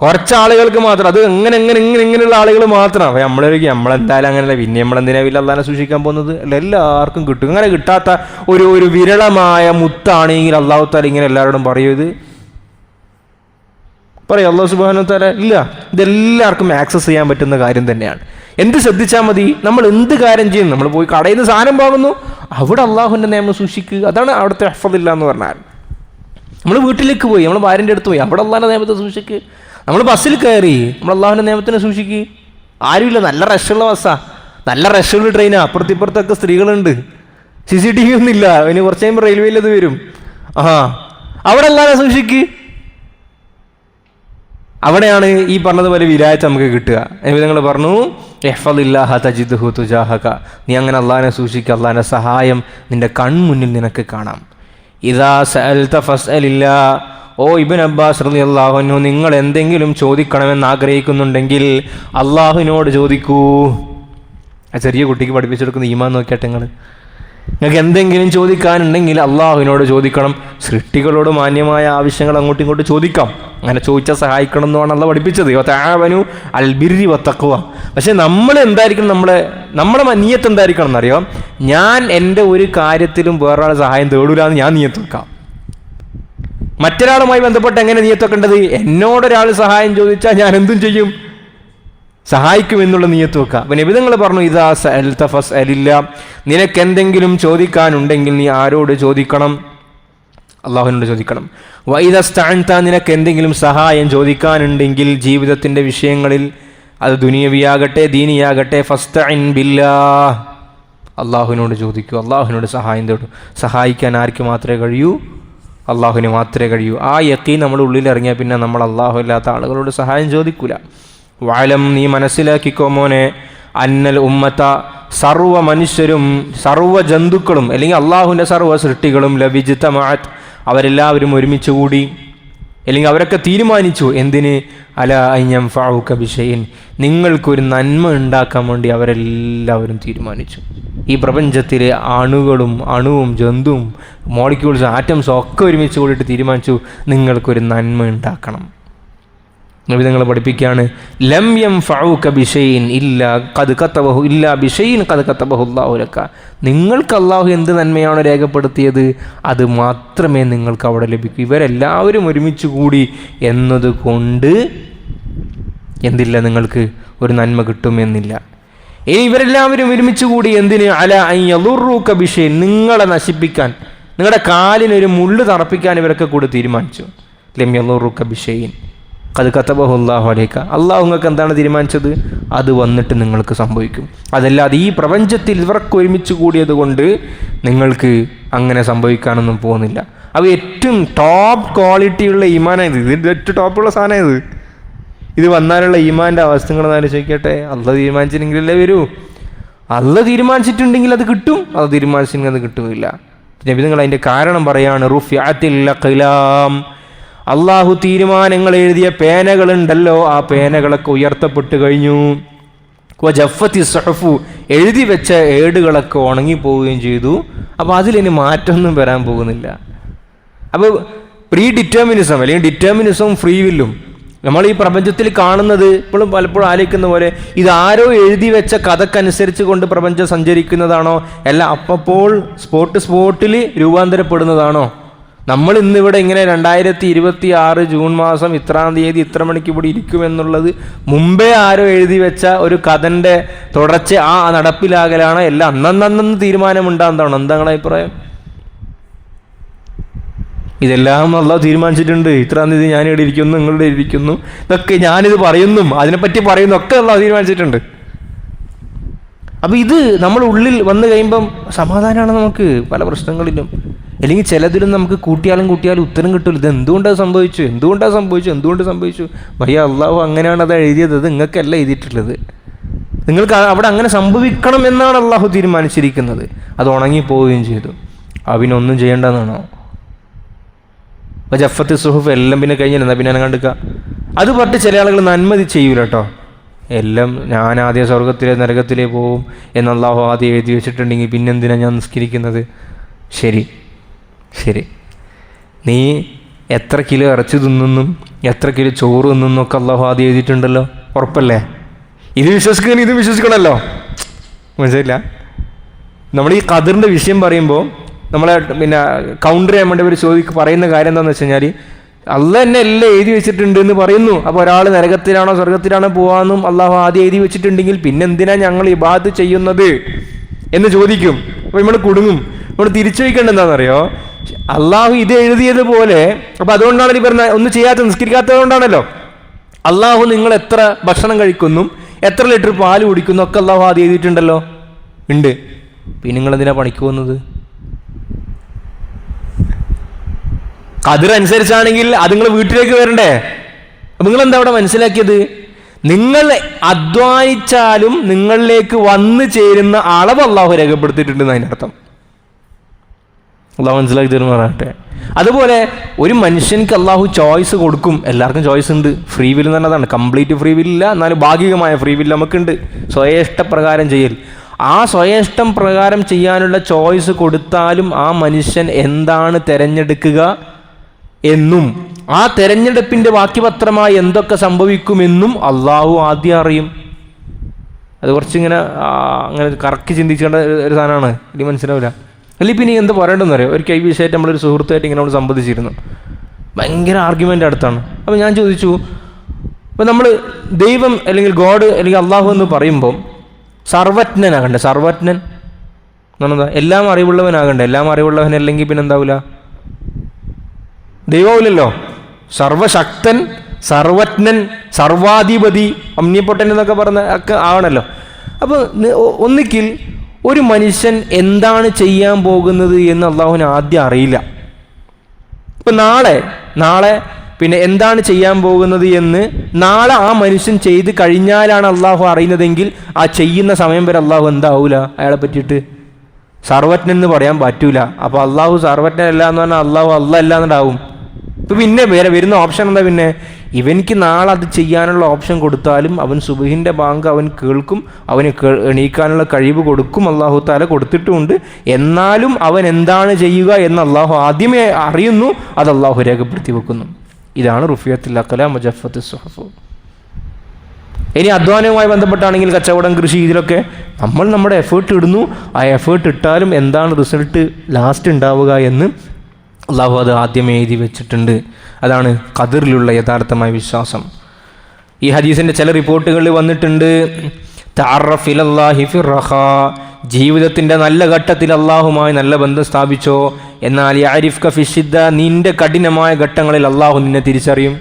കുറച്ച് ആളുകൾക്ക് മാത്രം. അത് ഇങ്ങനെയുള്ള ആളുകൾ മാത്രം. അപ്പൊ നമ്മളെന്തായാലും അങ്ങനെയല്ല, പിന്നെ നമ്മളെന്തിനാ വലിയ അള്ളാനെ സൂക്ഷിക്കാൻ പോകുന്നത്? അല്ല, എല്ലാവർക്കും കിട്ടും. അങ്ങനെ കിട്ടാത്ത ഒരു വിരളമായ മുത്താണെങ്കിൽ അള്ളാഹു താല ഇങ്ങനെ എല്ലാവരോടും പറയൂ, ഇത് പറയും അള്ളാഹു സുബ്ഹാനഹു വതആല ഇല്ല. ഇതെല്ലാവർക്കും ആക്സസ് ചെയ്യാൻ പറ്റുന്ന കാര്യം തന്നെയാണ്. എന്ത് ശ്രദ്ധിച്ചാൽ മതി? നമ്മൾ എന്ത് കാര്യം ചെയ്യും? നമ്മൾ പോയി കടയിൽ നിന്ന് സാധനം വാങ്ങുന്നു, അവിടെ അള്ളാഹുവിൻ്റെ നിയമം സൂക്ഷിക്കുക. അതാണ് അവിടുത്തെ ഹഫ്ളില്ല എന്ന് പറഞ്ഞാൽ. നമ്മൾ വീട്ടിലേക്ക് പോയി, നമ്മൾ ഭാര്യൻ്റെ അടുത്ത് പോയി, അവിടെ അള്ളാഹിൻ്റെ നിയമത്തെ സൂക്ഷിക്കുക. നമ്മൾ ബസ്സിൽ കയറി, നമ്മൾ അള്ളാഹുവിൻ്റെ നിയമത്തിനെ സൂക്ഷിക്കുക. ആരുമില്ല, നല്ല റഷുള്ള ബസ്സാണ്, നല്ല റഷുള്ള ട്രെയിനാണ്, അപ്പുറത്തിപ്പുറത്തൊക്കെ സ്ത്രീകളുണ്ട്, CCTV ഒന്നുമില്ല, ഇനി കുറച്ച് കഴിയുമ്പോൾ റെയിൽവേയിൽ അത് വരും. അവിടെ അള്ളാഹിനെ സൂക്ഷിക്കുക. അവിടെയാണ് ഈ പറഞ്ഞതുപോലെ വിലായത്ത് നമുക്ക് കിട്ടുക. നിങ്ങൾ പറഞ്ഞു ഇഹ്ഫദില്ലാഹ തജിദ്ഹു തുജാഹക, നീ അങ്ങനെ അള്ളാഹിനെ സൂക്ഷിക്കുക, അള്ളാഹിൻ്റെ സഹായം നിന്റെ കൺമുന്നിൽ നിനക്ക് കാണാം. ഇദാ സഅൽത ഫസ്അലില്ലാ, ഓ ഇബ്നു അബ്ബാസ് റളിയല്ലാഹു അൻഹു, നിങ്ങൾ എന്തെങ്കിലും ചോദിക്കണമെന്ന് ആഗ്രഹിക്കുന്നുണ്ടെങ്കിൽ അള്ളാഹുവിനോട് ചോദിക്കൂ. ആ ചെറിയ കുട്ടിക്ക് പഠിപ്പിച്ചെടുക്കുന്ന ഈമാൻ നോക്കിയാട്ടെ നിങ്ങൾ. നിങ്ങൾക്ക് എന്തെങ്കിലും ചോദിക്കാനുണ്ടെങ്കിൽ അള്ളാഹുവിനോട് ചോദിക്കണം. സൃഷ്ടികളോട് മാന്യമായ ആവശ്യങ്ങൾ അങ്ങോട്ടും ഇങ്ങോട്ടും ചോദിക്കാം, അങ്ങനെ ചോദിച്ചാൽ സഹായിക്കണം എന്നാണ് അള്ളാഹ് പഠിപ്പിച്ചത്. തആവനു അൽ ബിർരി വത്തഖ്വ. പക്ഷെ നമ്മൾ എന്തായിരിക്കണം, നമ്മളെ നിയ്യത്ത് എന്തായിരിക്കണം എന്നറിയോ? ഞാൻ എൻ്റെ ഒരു കാര്യത്തിലും വേറൊരാളെ സഹായം തേടൂലാന്ന് ഞാൻ നിയ്യത്ത് വെക്കാം. മറ്റൊരാളുമായി ബന്ധപ്പെട്ട് എങ്ങനെ നിയ്യത്ത് വെക്കേണ്ടത്? എന്നോടൊരാൾ സഹായം ചോദിച്ചാൽ ഞാൻ എന്തും ചെയ്യും, സഹായിക്കുമെന്നുള്ള നിയ്യത്ത് വെക്കുക. അപ്പം നബി തങ്ങൾ പറഞ്ഞു ഇദാ സഅൽത ഫസ്അലില്ലാ, നിനക്ക് എന്തെങ്കിലും ചോദിക്കാനുണ്ടെങ്കിൽ നീ ആരോട് ചോദിക്കണം? അള്ളാഹുവിനോട് ചോദിക്കണം. വഇദാ ഇസ്തഅൻത, നിനക്ക് എന്തെങ്കിലും സഹായം ചോദിക്കാനുണ്ടെങ്കിൽ ജീവിതത്തിൻ്റെ വിഷയങ്ങളിൽ, അത് ദുനിയവിയാകട്ടെ ദീനിയാകട്ടെ, ഫസ്തഇൻ ബില്ലാഹ്, അള്ളാഹുവിനോട് ചോദിക്കൂ, അള്ളാഹുവിനോട് സഹായം തേടൂ. സഹായിക്കാൻ ആർക്ക് മാത്രമേ കഴിയൂ? അള്ളാഹുവിന് മാത്രമേ കഴിയൂ. ആ യഖീൻ നമ്മുടെ ഉള്ളിൽ ഇറങ്ങിയാൽ പിന്നെ നമ്മൾ അള്ളാഹു ഇല്ലാത്ത ആളുകളോട് സഹായം ചോദിക്കൂല. വഅലം, നീ മനസ്സിലാക്കിക്കോ മോനെ, അന്നൽ ഉമ്മത്ത, സർവ്വ മനുഷ്യരും സർവ്വ ജന്തുക്കളും അല്ലെങ്കിൽ അള്ളാഹുവിൻ്റെ സർവ്വ സൃഷ്ടികളും ലവിജ്തമഅത്, അവരെല്ലാവരും ഒരുമിച്ച് കൂടി, അല്ലെങ്കിൽ അവരൊക്കെ തീരുമാനിച്ചു. എന്തിന്? അല അയ്യൻഫഉക ബിശൈഇൻ, നിങ്ങൾക്കൊരു നന്മ ഉണ്ടാക്കാൻ വേണ്ടി അവരെല്ലാവരും തീരുമാനിച്ചു. ഈ പ്രപഞ്ചത്തിലെ അണുവും ജന്തുവും മോളിക്യൂൾസും ആറ്റംസും ഒക്കെ ഒരുമിച്ച് കൂടിയിട്ട് തീരുമാനിച്ചു നിങ്ങൾക്കൊരു നന്മ ഉണ്ടാക്കണം. നബി നിങ്ങൾ പഠിപ്പിക്കുകയാണ്, ലം യൻഫഉക ബിശൈഇൻ ഇല്ലാ ഖദ് കതബഹു ഇല്ലാ ബിശൈഇൻ ഖദ് കതബഹു അല്ലാഹു ലക, നിങ്ങൾക്ക് അള്ളാഹു എന്ത് നന്മയാണ് രേഖപ്പെടുത്തിയത് അത് മാത്രമേ നിങ്ങൾക്ക് അവിടെ ലഭിക്കൂ. ഇവരെല്ലാവരും ഒരുമിച്ച് കൂടി എന്നതുകൊണ്ട് എന്തില്ല, നിങ്ങൾക്ക് ഒരു നന്മ കിട്ടുമെന്നില്ല. ഇനി ഇവരെല്ലാവരും ഒരുമിച്ച് കൂടി എന്തിന്? അല അൻ യളുറൂക ബിശൈഇൻ, നിങ്ങളെ നശിപ്പിക്കാൻ, നിങ്ങളുടെ കാലിനൊരു മുള്ള് തറപ്പിക്കാൻ ഇവരൊക്കെ കൂടി തീരുമാനിച്ചു. ലം യളുറൂക ബിശൈഇൻ ഖദ് കതബഹു അല്ലാഹു അലൈക, അള്ളാഹു നിങ്ങൾക്ക് എന്താണ് തീരുമാനിച്ചത് അത് വന്നിട്ട് നിങ്ങൾക്ക് സംഭവിക്കും. അതല്ലാതെ ഈ പ്രപഞ്ചത്തിൽ ഇവർക്ക് ഒരുമിച്ച് കൂടിയത് കൊണ്ട് നിങ്ങൾക്ക് അങ്ങനെ സംഭവിക്കാനൊന്നും പോകുന്നില്ല. അപ്പോൾ ഏറ്റവും ടോപ്പ് ക്വാളിറ്റിയുള്ള ഈമാനായത്, ഇത് ഏറ്റവും ടോപ്പുള്ള സാധനം ഇത് വന്നാലുള്ള ഈമാൻ്റെ അവസ്ഥകൾ ആലോചിക്കട്ടെ. അള്ളാഹ് തീരുമാനിച്ചില്ലെങ്കിലല്ലേ വരൂ. അള്ളാഹ് തീരുമാനിച്ചിട്ടുണ്ടെങ്കിൽ അത് കിട്ടും, അത് തീരുമാനിച്ചിട്ടുണ്ടെങ്കിൽ അത് കിട്ടുമില്ല. നബി നിങ്ങൾ അതിൻ്റെ കാരണം പറയാണ്, റുഫിഅത്തിൽ അഖ്ലാം, അള്ളാഹു തീരുമാനങ്ങൾ എഴുതിയ പേനകളുണ്ടല്ലോ, ആ പേനകളൊക്കെ ഉയർത്തപ്പെട്ട് കഴിഞ്ഞു. വജഫത്തി സുഹഫു, എഴുതി വെച്ച ഏടുകളൊക്കെ ഉണങ്ങിപ്പോവുകയും ചെയ്തു. അപ്പോൾ അതിലിനി മാറ്റമൊന്നും വരാൻ പോകുന്നില്ല. അപ്പോൾ പ്രീ ഡിറ്റർമിനിസം അല്ലെങ്കിൽ ഡിറ്റർമിനിസവും ഫ്രീ വില്ലും നമ്മൾ ഈ പ്രപഞ്ചത്തിൽ കാണുന്നത് ഇപ്പോഴും പലപ്പോഴും ആലോചിക്കുന്ന പോലെ ഇതാരോ എഴുതി വെച്ച കഥക്കനുസരിച്ച് കൊണ്ട് പ്രപഞ്ചം സഞ്ചരിക്കുന്നതാണോ, അല്ല അപ്പോൾ സ്പോട്ടിൽ രൂപാന്തരപ്പെടുന്നതാണോ? നമ്മൾ ഇന്നിവിടെ ഇങ്ങനെ 2026 ജൂൺ മാസം ഇത്രാം തീയതി ഇത്ര മണിക്ക് ഇവിടെ ഇരിക്കുമെന്നുള്ളത് മുമ്പേ ആരോ എഴുതി വെച്ച ഒരു കഥൻ്റെ തുടർച്ച ആ നടപ്പിലാകലാണ് എല്ലാം അന്നന്ന് തീരുമാനമുണ്ടാകുന്നതാണ്. എന്താ നിങ്ങളുടെ അഭിപ്രായം? ഇതെല്ലാം അള്ളാഹു തീരുമാനിച്ചിട്ടുണ്ട്. ഇത്രാം തീയതി ഞാനിവിടെ ഇരിക്കുന്നു, നിങ്ങളുടെ ഇരിക്കുന്നു, ഇതൊക്കെ ഞാനിത് പറയുന്നു, അതിനെപ്പറ്റി പറയുന്നു ഒക്കെ അള്ളാഹു തീരുമാനിച്ചിട്ടുണ്ട്. അപ്പോൾ ഇത് നമ്മുടെ ഉള്ളിൽ വന്നു കഴിയുമ്പം സമാധാനമാണ് നമുക്ക് പല പ്രശ്നങ്ങളിലും. അല്ലെങ്കിൽ ചിലതിലും നമുക്ക് കൂട്ടിയാലും ഉത്തരം കിട്ടില്ല. ഇത് എന്തുകൊണ്ടത് സംഭവിച്ചു? ഭയ്യ അള്ളാഹു അങ്ങനെയാണ് അത് എഴുതിയത്, അത് നിങ്ങൾക്കല്ല എഴുതിയിട്ടുള്ളത്. നിങ്ങൾക്ക് അവിടെ അങ്ങനെ സംഭവിക്കണം എന്നാണ് അള്ളാഹു തീരുമാനിച്ചിരിക്കുന്നത്. അത് ഉണങ്ങിപ്പോവുകയും ചെയ്തു. അവനൊന്നും ചെയ്യേണ്ടതെന്നാണോ? ജഫത്ത് സുഹുഫ് എല്ലാം പിന്നെ കഴിഞ്ഞാൽ എന്താ പിന്നെ കണ്ടുക? അത് പറഞ്ഞിട്ട് ചില ആളുകൾ നന്മ ചെയ്യൂല കേട്ടോ. എല്ലാം ഞാൻ ആദ്യം സ്വർഗത്തിലെ നരകത്തിലേ പോവും എന്ന് അള്ളാഹു ആദ്യം എഴുതി വെച്ചിട്ടുണ്ടെങ്കിൽ പിന്നെന്തിനാണ് ഞാൻ നിസ്കരിക്കുന്നത്? ശരി ശരി, നീ എത്ര കിലോ ഇറച്ചി തിന്നുന്നും എത്ര കിലോ ചോറ് തിന്നുന്നൊക്കെ അള്ളാഹു ആദ്യം എഴുതിയിട്ടുണ്ടല്ലോ, ഉറപ്പല്ലേ? ഇത് വിശ്വസിക്കണം, ഇത് വിശ്വസിക്കണമല്ലോ. മനസ്സിലായില്ല? നമ്മൾ ഈ ഖദറിൻ്റെ വിഷയം പറയുമ്പോൾ നമ്മളെ പിന്നെ കൗണ്ടർ ചെയ്യാൻ വേണ്ടി അവർ പറയുന്ന കാര്യം എന്താണെന്ന് വെച്ച് കഴിഞ്ഞാൽ, അള്ളാഹ് എന്നെ എല്ലാം എഴുതി വെച്ചിട്ടുണ്ട് എന്ന് പറയുന്നു. അപ്പോൾ ഒരാൾ നരകത്തിലാണോ സ്വർഗത്തിലാണോ പോകാമെന്നും അള്ളാഹു ആദ്യം എഴുതി വെച്ചിട്ടുണ്ടെങ്കിൽ പിന്നെന്തിനാ ഞങ്ങൾ ഇബാദത്ത് ചെയ്യുന്നത് എന്ന് ചോദിക്കും. അപ്പോൾ നമ്മൾ കുടുങ്ങും. നമ്മൾ തിരിച്ചു വയ്ക്കേണ്ടത് എന്താണെന്നറിയോ? അള്ളാഹു ഇത് എഴുതിയതുപോലെ, അപ്പോൾ അതുകൊണ്ടാണ് ഈ പറഞ്ഞ ഒന്നും ചെയ്യാത്ത നിസ്കരിക്കാത്തത് കൊണ്ടാണല്ലോ. അള്ളാഹു നിങ്ങൾ എത്ര ഭക്ഷണം കഴിക്കുന്നു, എത്ര ലിറ്റർ പാല് കുടിക്കുന്നു ഒക്കെ അള്ളാഹു ആദ്യം എഴുതിയിട്ടുണ്ടല്ലോ. ഉണ്ട്. പിന്നെ നിങ്ങളെന്തിനാ പണിക്ക് പോകുന്നത്? ഖദർ അനുസരിച്ചാണെങ്കിൽ അത് നിങ്ങൾ വീട്ടിലേക്ക് വരണ്ടേ? അപ്പം നിങ്ങളെന്താ അവിടെ മനസ്സിലാക്കിയത്? നിങ്ങൾ അധ്വാനിച്ചാലും നിങ്ങളിലേക്ക് വന്നു ചേരുന്ന അളവ് അള്ളാഹു രേഖപ്പെടുത്തിയിട്ടുണ്ടെന്ന് അതിൻ്റെ അർത്ഥം. അള്ളാഹു മനസ്സിലാക്കി തരുമാറാകട്ടെ. അതുപോലെ ഒരു മനുഷ്യനിക്ക് അള്ളാഹു ചോയ്സ് കൊടുക്കും. എല്ലാവർക്കും ചോയ്സ് ഉണ്ട്. ഫ്രീ വിൽ എന്ന് പറഞ്ഞതാണ്. കംപ്ലീറ്റ് ഫ്രീ വിൽ ഇല്ല, എന്നാലും ഭാഗികമായ ഫ്രീ വിൽ നമുക്കുണ്ട്. സ്വയേഷ്ടപ്രകാരം ചെയ്യൽ. ആ സ്വയേഷ്ടം പ്രകാരം ചെയ്യാനുള്ള ചോയ്സ് കൊടുത്താലും ആ മനുഷ്യൻ എന്താണ് തിരഞ്ഞെടുക്കുക എന്നും ആ തെരഞ്ഞെടുപ്പിൻ്റെ ബാക്കിപത്രമായി എന്തൊക്കെ സംഭവിക്കുമെന്നും അള്ളാഹു ആദ്യം അറിയും. അത് കുറച്ചിങ്ങനെ അങ്ങനെ കറക്കി ചിന്തിക്കേണ്ട ഒരു സാധനമാണ്. ഇനി മനസ്സിലാവില്ല. അല്ലെങ്കിൽ പിന്നെ എന്താ പറയേണ്ടതെന്ന് അറിയാം. ഒരിക്കൽ ഈ വിഷയമായിട്ട് നമ്മളൊരു സുഹൃത്തായിട്ട് ഇങ്ങനെ നമ്മൾ സംബന്ധിച്ചിരുന്നു. ഭയങ്കര ആർഗ്യുമെൻ്റ് അടുത്താണ്. അപ്പോൾ ഞാൻ ചോദിച്ചു, അപ്പോൾ നമ്മൾ ദൈവം അല്ലെങ്കിൽ ഗോഡ് അല്ലെങ്കിൽ അള്ളാഹു എന്ന് പറയുമ്പോൾ സർവജ്ഞനാകണ്ടേ? സർവജ്ഞൻ എന്നെന്താ? എല്ലാം അറിവുള്ളവനാകണ്ടേ? എല്ലാം അറിവുള്ളവനല്ലെങ്കിൽ പിന്നെ എന്താവില്ല? ദൈവമില്ലല്ലോ. സർവശക്തൻ, സർവജ്ഞൻ, സർവാധിപതി, ഒമ്നിപ്പൊട്ടൻ എന്നൊക്കെ പറഞ്ഞ ഒക്കെ ആവണല്ലോ. അപ്പോൾ ഒന്നിക്കിൽ ഒരു മനുഷ്യൻ എന്താണ് ചെയ്യാൻ പോകുന്നത് എന്ന് അള്ളാഹുവിന് ആദ്യം അറിയില്ല. ഇപ്പം നാളെ പിന്നെ എന്താണ് ചെയ്യാൻ പോകുന്നത് എന്ന് നാളെ ആ മനുഷ്യൻ ചെയ്ത് കഴിഞ്ഞാലാണ് അള്ളാഹു അറിയുന്നതെങ്കിൽ ആ ചെയ്യുന്ന സമയം വരെ അള്ളാഹു എന്താവൂല അയാളെ പറ്റിയിട്ട് സർവജ്ഞൻ എന്ന് പറയാൻ പറ്റൂല. അപ്പോൾ അള്ളാഹു സർവജ്ഞൻ അല്ല എന്ന് പറഞ്ഞാൽ അള്ളാഹു അല്ല എന്നുണ്ടാവും. ഇപ്പം പിന്നെ വരുന്ന ഓപ്ഷൻ എന്താ? പിന്നെ ഇവനിക്ക് നാളെ അത് ചെയ്യാനുള്ള ഓപ്ഷൻ കൊടുത്താലും അവൻ സുബഹിൻ്റെ ബാങ്ക് അവൻ കേൾക്കും, അവന് എണീക്കാനുള്ള കഴിവ് കൊടുക്കും, അള്ളാഹു താല കൊടുത്തിട്ടുമുണ്ട്. എന്നാലും അവൻ എന്താണ് ചെയ്യുക എന്ന് അള്ളാഹു ആദ്യമേ അറിയുന്നു, അത് അള്ളാഹു രേഖപ്പെടുത്തി വെക്കുന്നു. ഇതാണ് റുഫിയത്തുൽ അഖ്ലാം വജഫത്ത് സുഹഫ്. ഇനി അധ്വാനവുമായി ബന്ധപ്പെട്ടാണെങ്കിൽ കച്ചവടം, കൃഷി, ഇതിലൊക്കെ നമ്മൾ നമ്മുടെ എഫേർട്ട് ഇടുന്നു. ആ എഫേർട്ട് ഇട്ടാലും എന്താണ് റിസൾട്ട് ലാസ്റ്റ് ഉണ്ടാവുക എന്ന് അള്ളാഹു അത് ആദ്യമേ എഴുതി വെച്ചിട്ടുണ്ട്. അതാണ് ഖദറിലുള്ള യഥാർത്ഥമായ വിശ്വാസം. ഈ ഹദീസിൻ്റെ ചില റിപ്പോർട്ടുകളിൽ വന്നിട്ടുണ്ട്, തഅറഫ് ഇലല്ലാഹി ഫിർറഖാ, ജീവിതത്തിൻ്റെ നല്ല ഘട്ടത്തിൽ അള്ളാഹുമായി നല്ല ബന്ധം സ്ഥാപിച്ചോ, എന്നാൽ യഅരിഫ്ക ഫിശ്ശിദ്ദ, നിന്റെ കഠിനമായ ഘട്ടങ്ങളിൽ അള്ളാഹു നിന്നെ തിരിച്ചറിയും.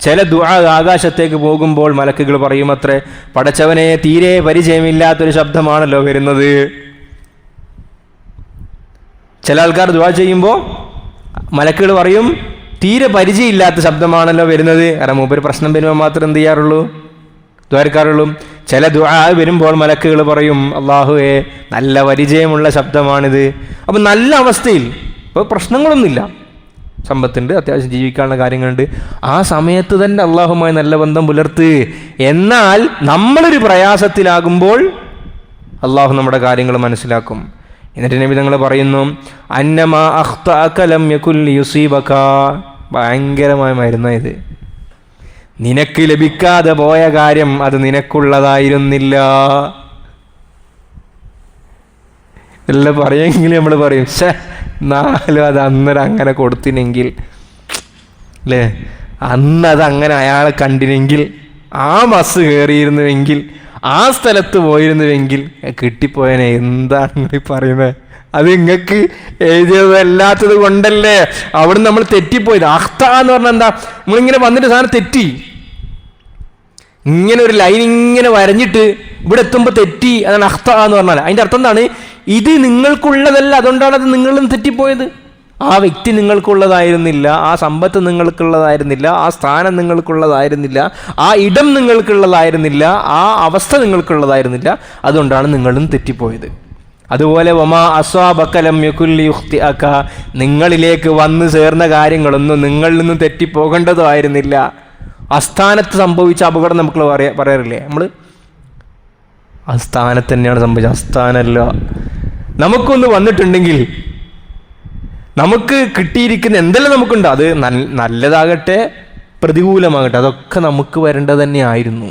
ചില ദുആ ആകാശത്തേക്ക് പോകുമ്പോൾ മലക്കുകൾ പറയും അത്രേ, പടച്ചവനെ തീരെ പരിചയമില്ലാത്തൊരു ശബ്ദമാണല്ലോ വരുന്നത്. ചില ആൾക്കാർ ദുആ ചെയ്യുമ്പോൾ മലക്കുകൾ പറയും തീരെ പരിചയമില്ലാത്ത ശബ്ദമാണല്ലോ വരുന്നത്. കാരണം മൂപ്പര് പ്രശ്നം വരുമ്പോൾ മാത്രം എന്ത് ചെയ്യാറുള്ളൂ? ദ്വാരക്കാറുള്ളൂ. ചില ദുആ വരുമ്പോൾ മലക്കുകൾ പറയും അള്ളാഹുവേ നല്ല പരിചയമുള്ള ശബ്ദമാണിത്. അപ്പം നല്ല അവസ്ഥയിൽ ഇപ്പോൾ പ്രശ്നങ്ങളൊന്നുമില്ല, സമ്പത്തുണ്ട്, അത്യാവശ്യം ജീവിക്കാനുള്ള കാര്യങ്ങളുണ്ട്, ആ സമയത്ത് തന്നെ അള്ളാഹുമായി നല്ല ബന്ധം പുലർത്ത്. എന്നാൽ നമ്മളൊരു പ്രയാസത്തിലാകുമ്പോൾ അള്ളാഹു നമ്മുടെ കാര്യങ്ങൾ മനസ്സിലാക്കും. എന്നിട്ട് നബി തങ്ങൾ പറയുന്നു, അന്നമാ അഖ്തഅക ലം യകുൽ യുസീബക, ഭയങ്കരമായ മരുന്നാ ഇത്. നിനക്ക് ലഭിക്കാതെ പോയ കാര്യം അത് നിനക്കുള്ളതായിരുന്നില്ല. എല്ലാം പറയുമെങ്കിൽ നമ്മൾ പറയും നാലും അത് അന്നേരം അങ്ങനെ കൊടുത്തിനെങ്കിൽ അല്ലേ, അന്നത് അങ്ങനെ അയാളെ കണ്ടിനെങ്കിൽ, ആ ബസ് കയറിയിരുന്നുവെങ്കിൽ, ആ സ്ഥലത്ത് പോയിരുന്നുവെങ്കിൽ കിട്ടിപ്പോയനെ. എന്താണ് നിങ്ങൾ പറയുന്നത്? അത് നിങ്ങൾക്ക് എഴുതിയതല്ലാത്തത് കൊണ്ടല്ലേ അവിടെ നമ്മൾ തെറ്റിപ്പോയത്. അഖ്ത എന്ന് പറഞ്ഞാൽ എന്താ? നമ്മളിങ്ങനെ വന്നിട്ട് സാധനം തെറ്റി, ഇങ്ങനെ ഒരു ലൈൻ ഇങ്ങനെ വരഞ്ഞിട്ട് ഇവിടെ എത്തുമ്പോൾ തെറ്റി, അതാണ് അഖ്ത എന്ന് പറഞ്ഞാൽ. അതിൻ്റെ അർത്ഥം എന്താണ്? ഇത് നിങ്ങൾക്കുള്ളതല്ല, അതുകൊണ്ടാണ് അത് നിങ്ങളും തെറ്റിപ്പോയത്. ആ വ്യക്തി നിങ്ങൾക്കുള്ളതായിരുന്നില്ല, ആ സമ്പത്ത് നിങ്ങൾക്കുള്ളതായിരുന്നില്ല, ആ സ്ഥാനം നിങ്ങൾക്കുള്ളതായിരുന്നില്ല, ആ ഇടം നിങ്ങൾക്കുള്ളതായിരുന്നില്ല, ആ അവസ്ഥ നിങ്ങൾക്കുള്ളതായിരുന്നില്ല, അതുകൊണ്ടാണ് നിങ്ങളും തെറ്റിപ്പോയത്. അതുപോലെ വമാ അസ്വാബക ലം യകുൽ യുഖ്തിഅക, നിങ്ങളിലേക്ക് വന്നു ചേർന്ന കാര്യങ്ങളൊന്നും നിങ്ങളിൽ നിന്നും തെറ്റിപ്പോകേണ്ടതായിരുന്നില്ല. ആസ്ഥാനത്ത് സംഭവിച്ച അപകടം നമുക്ക് പറയാറില്ലേ? നമ്മൾ ആസ്ഥാനത്ത് തന്നെയാണ് സംഭവിച്ചത്, ആസ്ഥാനമല്ല. നമുക്കൊന്ന് വന്നിട്ടുണ്ടെങ്കിൽ നമുക്ക് കിട്ടിയിരിക്കുന്ന എന്തെല്ലാം നമുക്കുണ്ട്, അത് നല്ലതാകട്ടെ പ്രതികൂലമാകട്ടെ, അതൊക്കെ നമുക്ക് വരേണ്ടത് തന്നെ ആയിരുന്നു.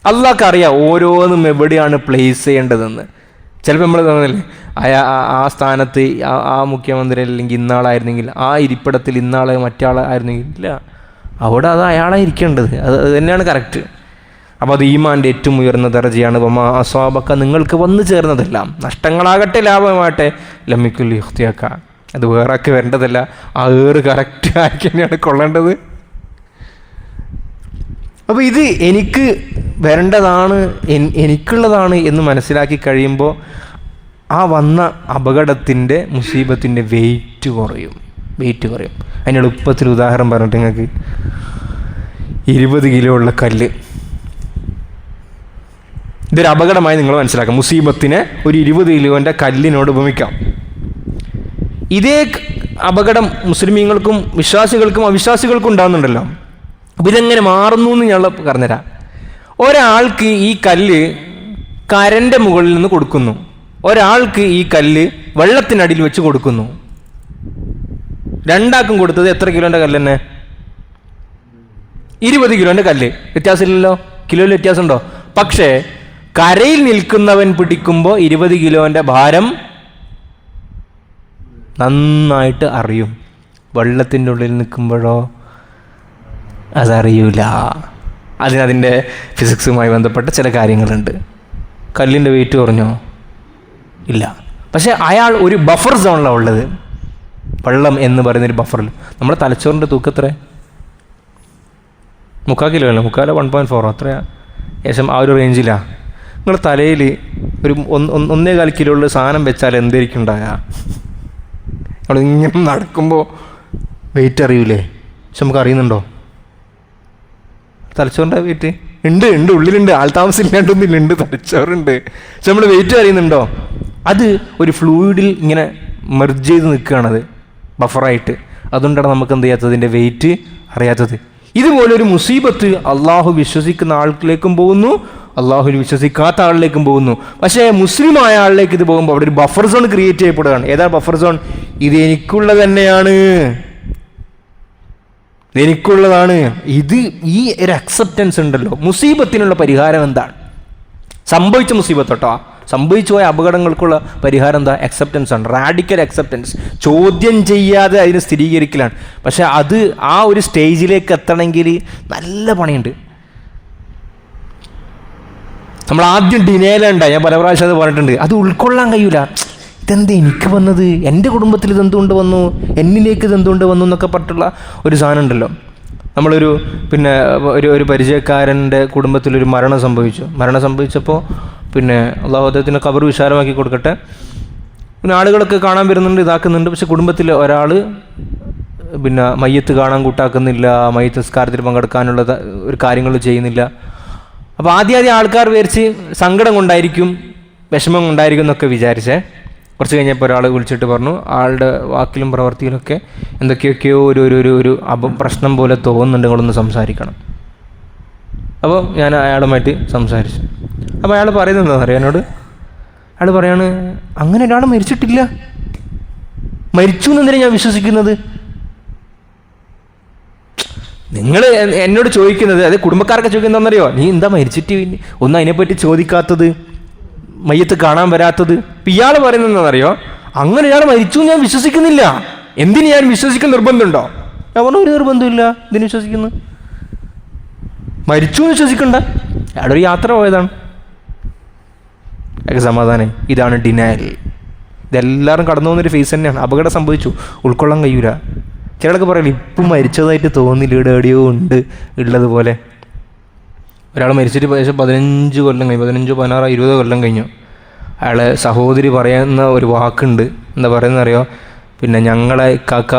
അള്ളാഹ്ക്ക് അറിയാം ഓരോന്നും എവിടെയാണ് പ്ലേസ് ചെയ്യേണ്ടതെന്ന്. ചിലപ്പോൾ നമ്മൾ തോന്നില്ലേ, ആ സ്ഥാനത്ത് ആ മുഖ്യമന്ത്രി അല്ലെങ്കിൽ ഇന്നാളായിരുന്നെങ്കിൽ, ആ ഇരിപ്പിടത്തിൽ ഇന്നാളെ മറ്റാളായിരുന്നെങ്കിൽ, ഇല്ല, അവിടെ അത് അയാളാണ് ഇരിക്കേണ്ടത്. അത് തന്നെയാണ് കറക്റ്റ്. അപ്പോൾ അത് ഈമാൻ്റെ ഏറ്റവും ഉയർന്ന ദർജയാണ്. അസ്വാബക്ക, നിങ്ങൾക്ക് വന്നു ചേർന്നതെല്ലാം, നഷ്ടങ്ങളാകട്ടെ ലാഭമാകട്ടെ, ലമ്മിക്കുൽ ഇഖ്തിയാക്ക, അത് വേറെ ആക്കി വരേണ്ടതല്ല, ആ കറക്റ്റ് ആക്കി തന്നെയാണ് കൊള്ളേണ്ടത്. അപ്പോൾ ഇത് എനിക്ക് വരേണ്ടതാണ്, എനിക്കുള്ളതാണ് എന്ന് മനസ്സിലാക്കി കഴിയുമ്പോൾ ആ വന്ന അപകടത്തിൻ്റെ മുസീബത്തിൻ്റെ വെയിറ്റ് കുറയും. അതിന് എളുപ്പത്തിൽ ഉദാഹരണം പറഞ്ഞിട്ട് നിങ്ങൾക്ക് 20 കിലോ ഉള്ള കല്ല്, ഇതൊരു അപകടമായി നിങ്ങൾ മനസ്സിലാക്കാം. മുസീബത്തിനെ ഒരു 20 കിലോൻ്റെ കല്ലിനോട് ഉപമിക്കാം. ഇതേ അപകടം മുസ്ലിമീങ്ങൾക്കും വിശ്വാസികൾക്കും അവിശ്വാസികൾക്കും ഉണ്ടാകുന്നുണ്ടല്ലോ. അപ്പോൾ ഇതെങ്ങനെ മാറുന്നു എന്ന് ഞാൻ പറഞ്ഞുതരാം. ഒരാൾക്ക് ഈ കല്ല് കരൻ്റെ മുകളിൽ നിന്ന് കൊടുക്കുന്നു, ഒരാൾക്ക് ഈ കല്ല് വെള്ളത്തിനടിയിൽ വെച്ച് കൊടുക്കുന്നു. രണ്ടാൾക്കും കൊടുത്തത് എത്ര കിലോൻ്റെ കല്ല് തന്നെ? 20 കിലോൻ്റെ കല്ല്. വ്യത്യാസമില്ലല്ലോ, കിലോയിൽ വ്യത്യാസമുണ്ടോ? പക്ഷേ കരയിൽ നിൽക്കുന്നവൻ പിടിക്കുമ്പോൾ 20 കിലോൻ്റെ ഭാരം നന്നായിട്ട് അറിയും. വെള്ളത്തിൻ്റെ ഉള്ളിൽ നിൽക്കുമ്പോഴോ അതറിയൂല. അതിൻ്റെ ഫിസിക്സുമായി ബന്ധപ്പെട്ട ചില കാര്യങ്ങളുണ്ട്. കല്ലിൻ്റെ വെയിറ്റ് കുറഞ്ഞോ? ഇല്ല. പക്ഷേ അയാൾ ഒരു ബഫർ സോണിലാണ് ഉള്ളത്. വെള്ളം എന്ന് പറയുന്നൊരു ബഫറിൽ. നമ്മുടെ തലച്ചോറിൻ്റെ തൂക്കത്ര 3/4 കിലോ അല്ല, 3/4 1.4 അത്രയാ, ഏകദേശം ആ ഒരു റേഞ്ചിലാണ്. നിങ്ങൾ തലയിൽ ഒരു 1.25 കിലോ ഉള്ള സാധനം വെച്ചാൽ എന്തായിരിക്കും ഉണ്ടാകുക? നമ്മളിങ്ങനെ നടക്കുമ്പോൾ വെയിറ്റ് അറിയൂലേ? പക്ഷെ നമുക്ക് അറിയുന്നുണ്ടോ തലച്ചോറിൻ്റെ വെയിറ്റ്? ഉണ്ട്, ഉള്ളിലുണ്ട്, ആൾതാമസം ഇല്ലാണ്ടൊന്നുമില്ല, ഉണ്ട്, തലച്ചോറുണ്ട്. പക്ഷെ നമ്മൾ വെയിറ്റ് അറിയുന്നുണ്ടോ? അത് ഒരു ഫ്ലൂയിഡിൽ ഇങ്ങനെ മെർജ് ചെയ്ത് നിൽക്കുകയാണത്, ബഫറായിട്ട്. അതുകൊണ്ടാണ് നമുക്ക് എന്ത് ചെയ്യാത്തതിൻ്റെ വെയിറ്റ് അറിയാത്തത്. ഇതുപോലൊരു മുസീബത്ത് അള്ളാഹു വിശ്വസിക്കുന്ന ആളിലേക്കും പോകുന്നു, അള്ളാഹു വിശ്വസിക്കാത്ത ആളിലേക്കും പോകുന്നു. പക്ഷേ മുസ്ലിമായ ആളിലേക്ക് ഇത് പോകുമ്പോൾ അവിടെ ഒരു ബഫർ സോൺ ക്രിയേറ്റ് ചെയ്യപ്പെടുകയാണ്. ഏതാ ബഫർ സോൺ? ഇത് എനിക്കുള്ളത് തന്നെയാണ്, എനിക്കുള്ളതാണ്. ഈ ഒരു അക്സെപ്റ്റൻസ് ഉണ്ടല്ലോ. മുസീബത്തിനുള്ള പരിഹാരം എന്താണ്? സംഭവിച്ച മുസീബത്തോട്ടോ, സംഭവിച്ചു പോയ അപകടങ്ങൾക്കുള്ള പരിഹാരം എന്താ? അക്സെപ്റ്റൻസ് ആണ്, റാഡിക്കൽ അക്സെപ്റ്റൻസ്. ചോദ്യം ചെയ്യാതെ അതിനെ സ്ഥിരീകരിക്കലാണ്. പക്ഷെ അത് ആ ഒരു സ്റ്റേജിലേക്ക് എത്തണമെങ്കിൽ നല്ല പണിയുണ്ട്. നമ്മൾ ആദ്യം ഡിനേലുണ്ടായി, ഞാൻ പല പ്രാവശ്യം അത് പറഞ്ഞിട്ടുണ്ട്. അത് ഉൾക്കൊള്ളാൻ കഴിയൂല. ഇതെന്ത് എനിക്ക് വന്നത്, എൻ്റെ കുടുംബത്തിൽ ഇതെന്തുകൊണ്ട് വന്നു, എന്നിലേക്ക് ഇതെന്തുകൊണ്ട് വന്നു എന്നൊക്കെ പറഞ്ഞിട്ടുള്ള ഒരു സാധനം ഉണ്ടല്ലോ. നമ്മളൊരു ഒരു പരിചയക്കാരൻ്റെ കുടുംബത്തിലൊരു മരണം സംഭവിച്ചപ്പോൾ അള്ളാഹു അദ്ദേഹത്തിൻ്റെ ഖബർ വിശാലമാക്കി കൊടുക്കട്ടെ, ആളുകളൊക്കെ കാണാൻ വരുന്നുണ്ട്, ഇതാക്കുന്നുണ്ട്. പക്ഷെ കുടുംബത്തിൽ ഒരാൾ മയ്യത്ത് കാണാൻ കൂട്ടാക്കുന്നില്ല, മയ്യത്ത് നിസ്കാരത്തിൽ പങ്കെടുക്കാനുള്ള ഒരു കാര്യങ്ങൾ ചെയ്യുന്നില്ല. അപ്പോൾ ആദ്യം ആൾക്കാർ വിചാരിച്ച് സങ്കടം കൊണ്ടായിരിക്കും, വിഷമം കൊണ്ടായിരിക്കും എന്നൊക്കെ വിചാരിച്ചേ. കുറച്ച് കഴിഞ്ഞപ്പോൾ ഒരാൾ വിളിച്ചിട്ട് പറഞ്ഞു, ആളുടെ വാക്കിലും പ്രവർത്തിയിലൊക്കെ എന്തൊക്കെയൊക്കെയോ ഒരു പ്രശ്നം പോലെ തോന്നുന്നുണ്ട്, നിങ്ങളൊന്ന് സംസാരിക്കണം. അപ്പോൾ ഞാൻ അയാളുമായിട്ട് സംസാരിച്ചു. അപ്പോൾ അയാൾ പറയുന്നത് എന്താണെന്ന് അറിയാം എന്നോട്? അയാൾ പറയാണ്, അങ്ങനെ ഒരാൾ മരിച്ചിട്ടില്ല, മരിച്ചു എന്നെന്തിനാണ് ഞാൻ വിശ്വസിക്കുന്നത്? നിങ്ങൾ എന്നോട് ചോദിക്കുന്നത്, അത് കുടുംബക്കാരൊക്കെ ചോദിക്കുന്നതെന്നറിയോ, നീ എന്താ മരിച്ചിട്ട് ഒന്നും അതിനെപ്പറ്റി ചോദിക്കാത്തത്, മയ്യത്ത് കാണാൻ വരാത്തത്? ഇപ്പം ഇയാൾ പറയുന്നത് എന്താണെന്നറിയോ, അങ്ങനെ ഇയാൾ മരിച്ചു ഞാൻ വിശ്വസിക്കുന്നില്ല, എന്തിന് ഞാൻ വിശ്വസിക്കുന്ന നിർബന്ധമുണ്ടോ? ഞാൻ പറഞ്ഞു, ഒരു നിർബന്ധമില്ല, ഇതിന് വിശ്വസിക്കുന്നു, മരിച്ചു എന്ന് വിശ്വസിക്കണ്ട, അയാളൊരു യാത്ര പോയതാണ്, അയാൾക്ക് സമാധാനം. ഇതാണ് ഡിനയൽ. ഇതെല്ലാവരും കടന്നു പോകുന്നൊരു ഫേസ് തന്നെയാണ്. അപകടം സംഭവിച്ചു, ഉൾക്കൊള്ളാൻ കഴിയൂല. ചിലർക്ക് പറയില്ല, ഇപ്പം മരിച്ചതായിട്ട് തോന്നില്ല, ഇവിടെ എവിടെയോ ഉണ്ട് ഉള്ളതുപോലെ. ഒരാൾ മരിച്ചിട്ട് ഏകദേശം 15 കൊല്ലം കഴിഞ്ഞു, 15, 16, 20 കൊല്ലം കഴിഞ്ഞു. അയാളെ സഹോദരി പറയുന്ന ഒരു വാക്കുണ്ട്, എന്താ പറയുന്നറിയോ, ഞങ്ങളെ കാക്ക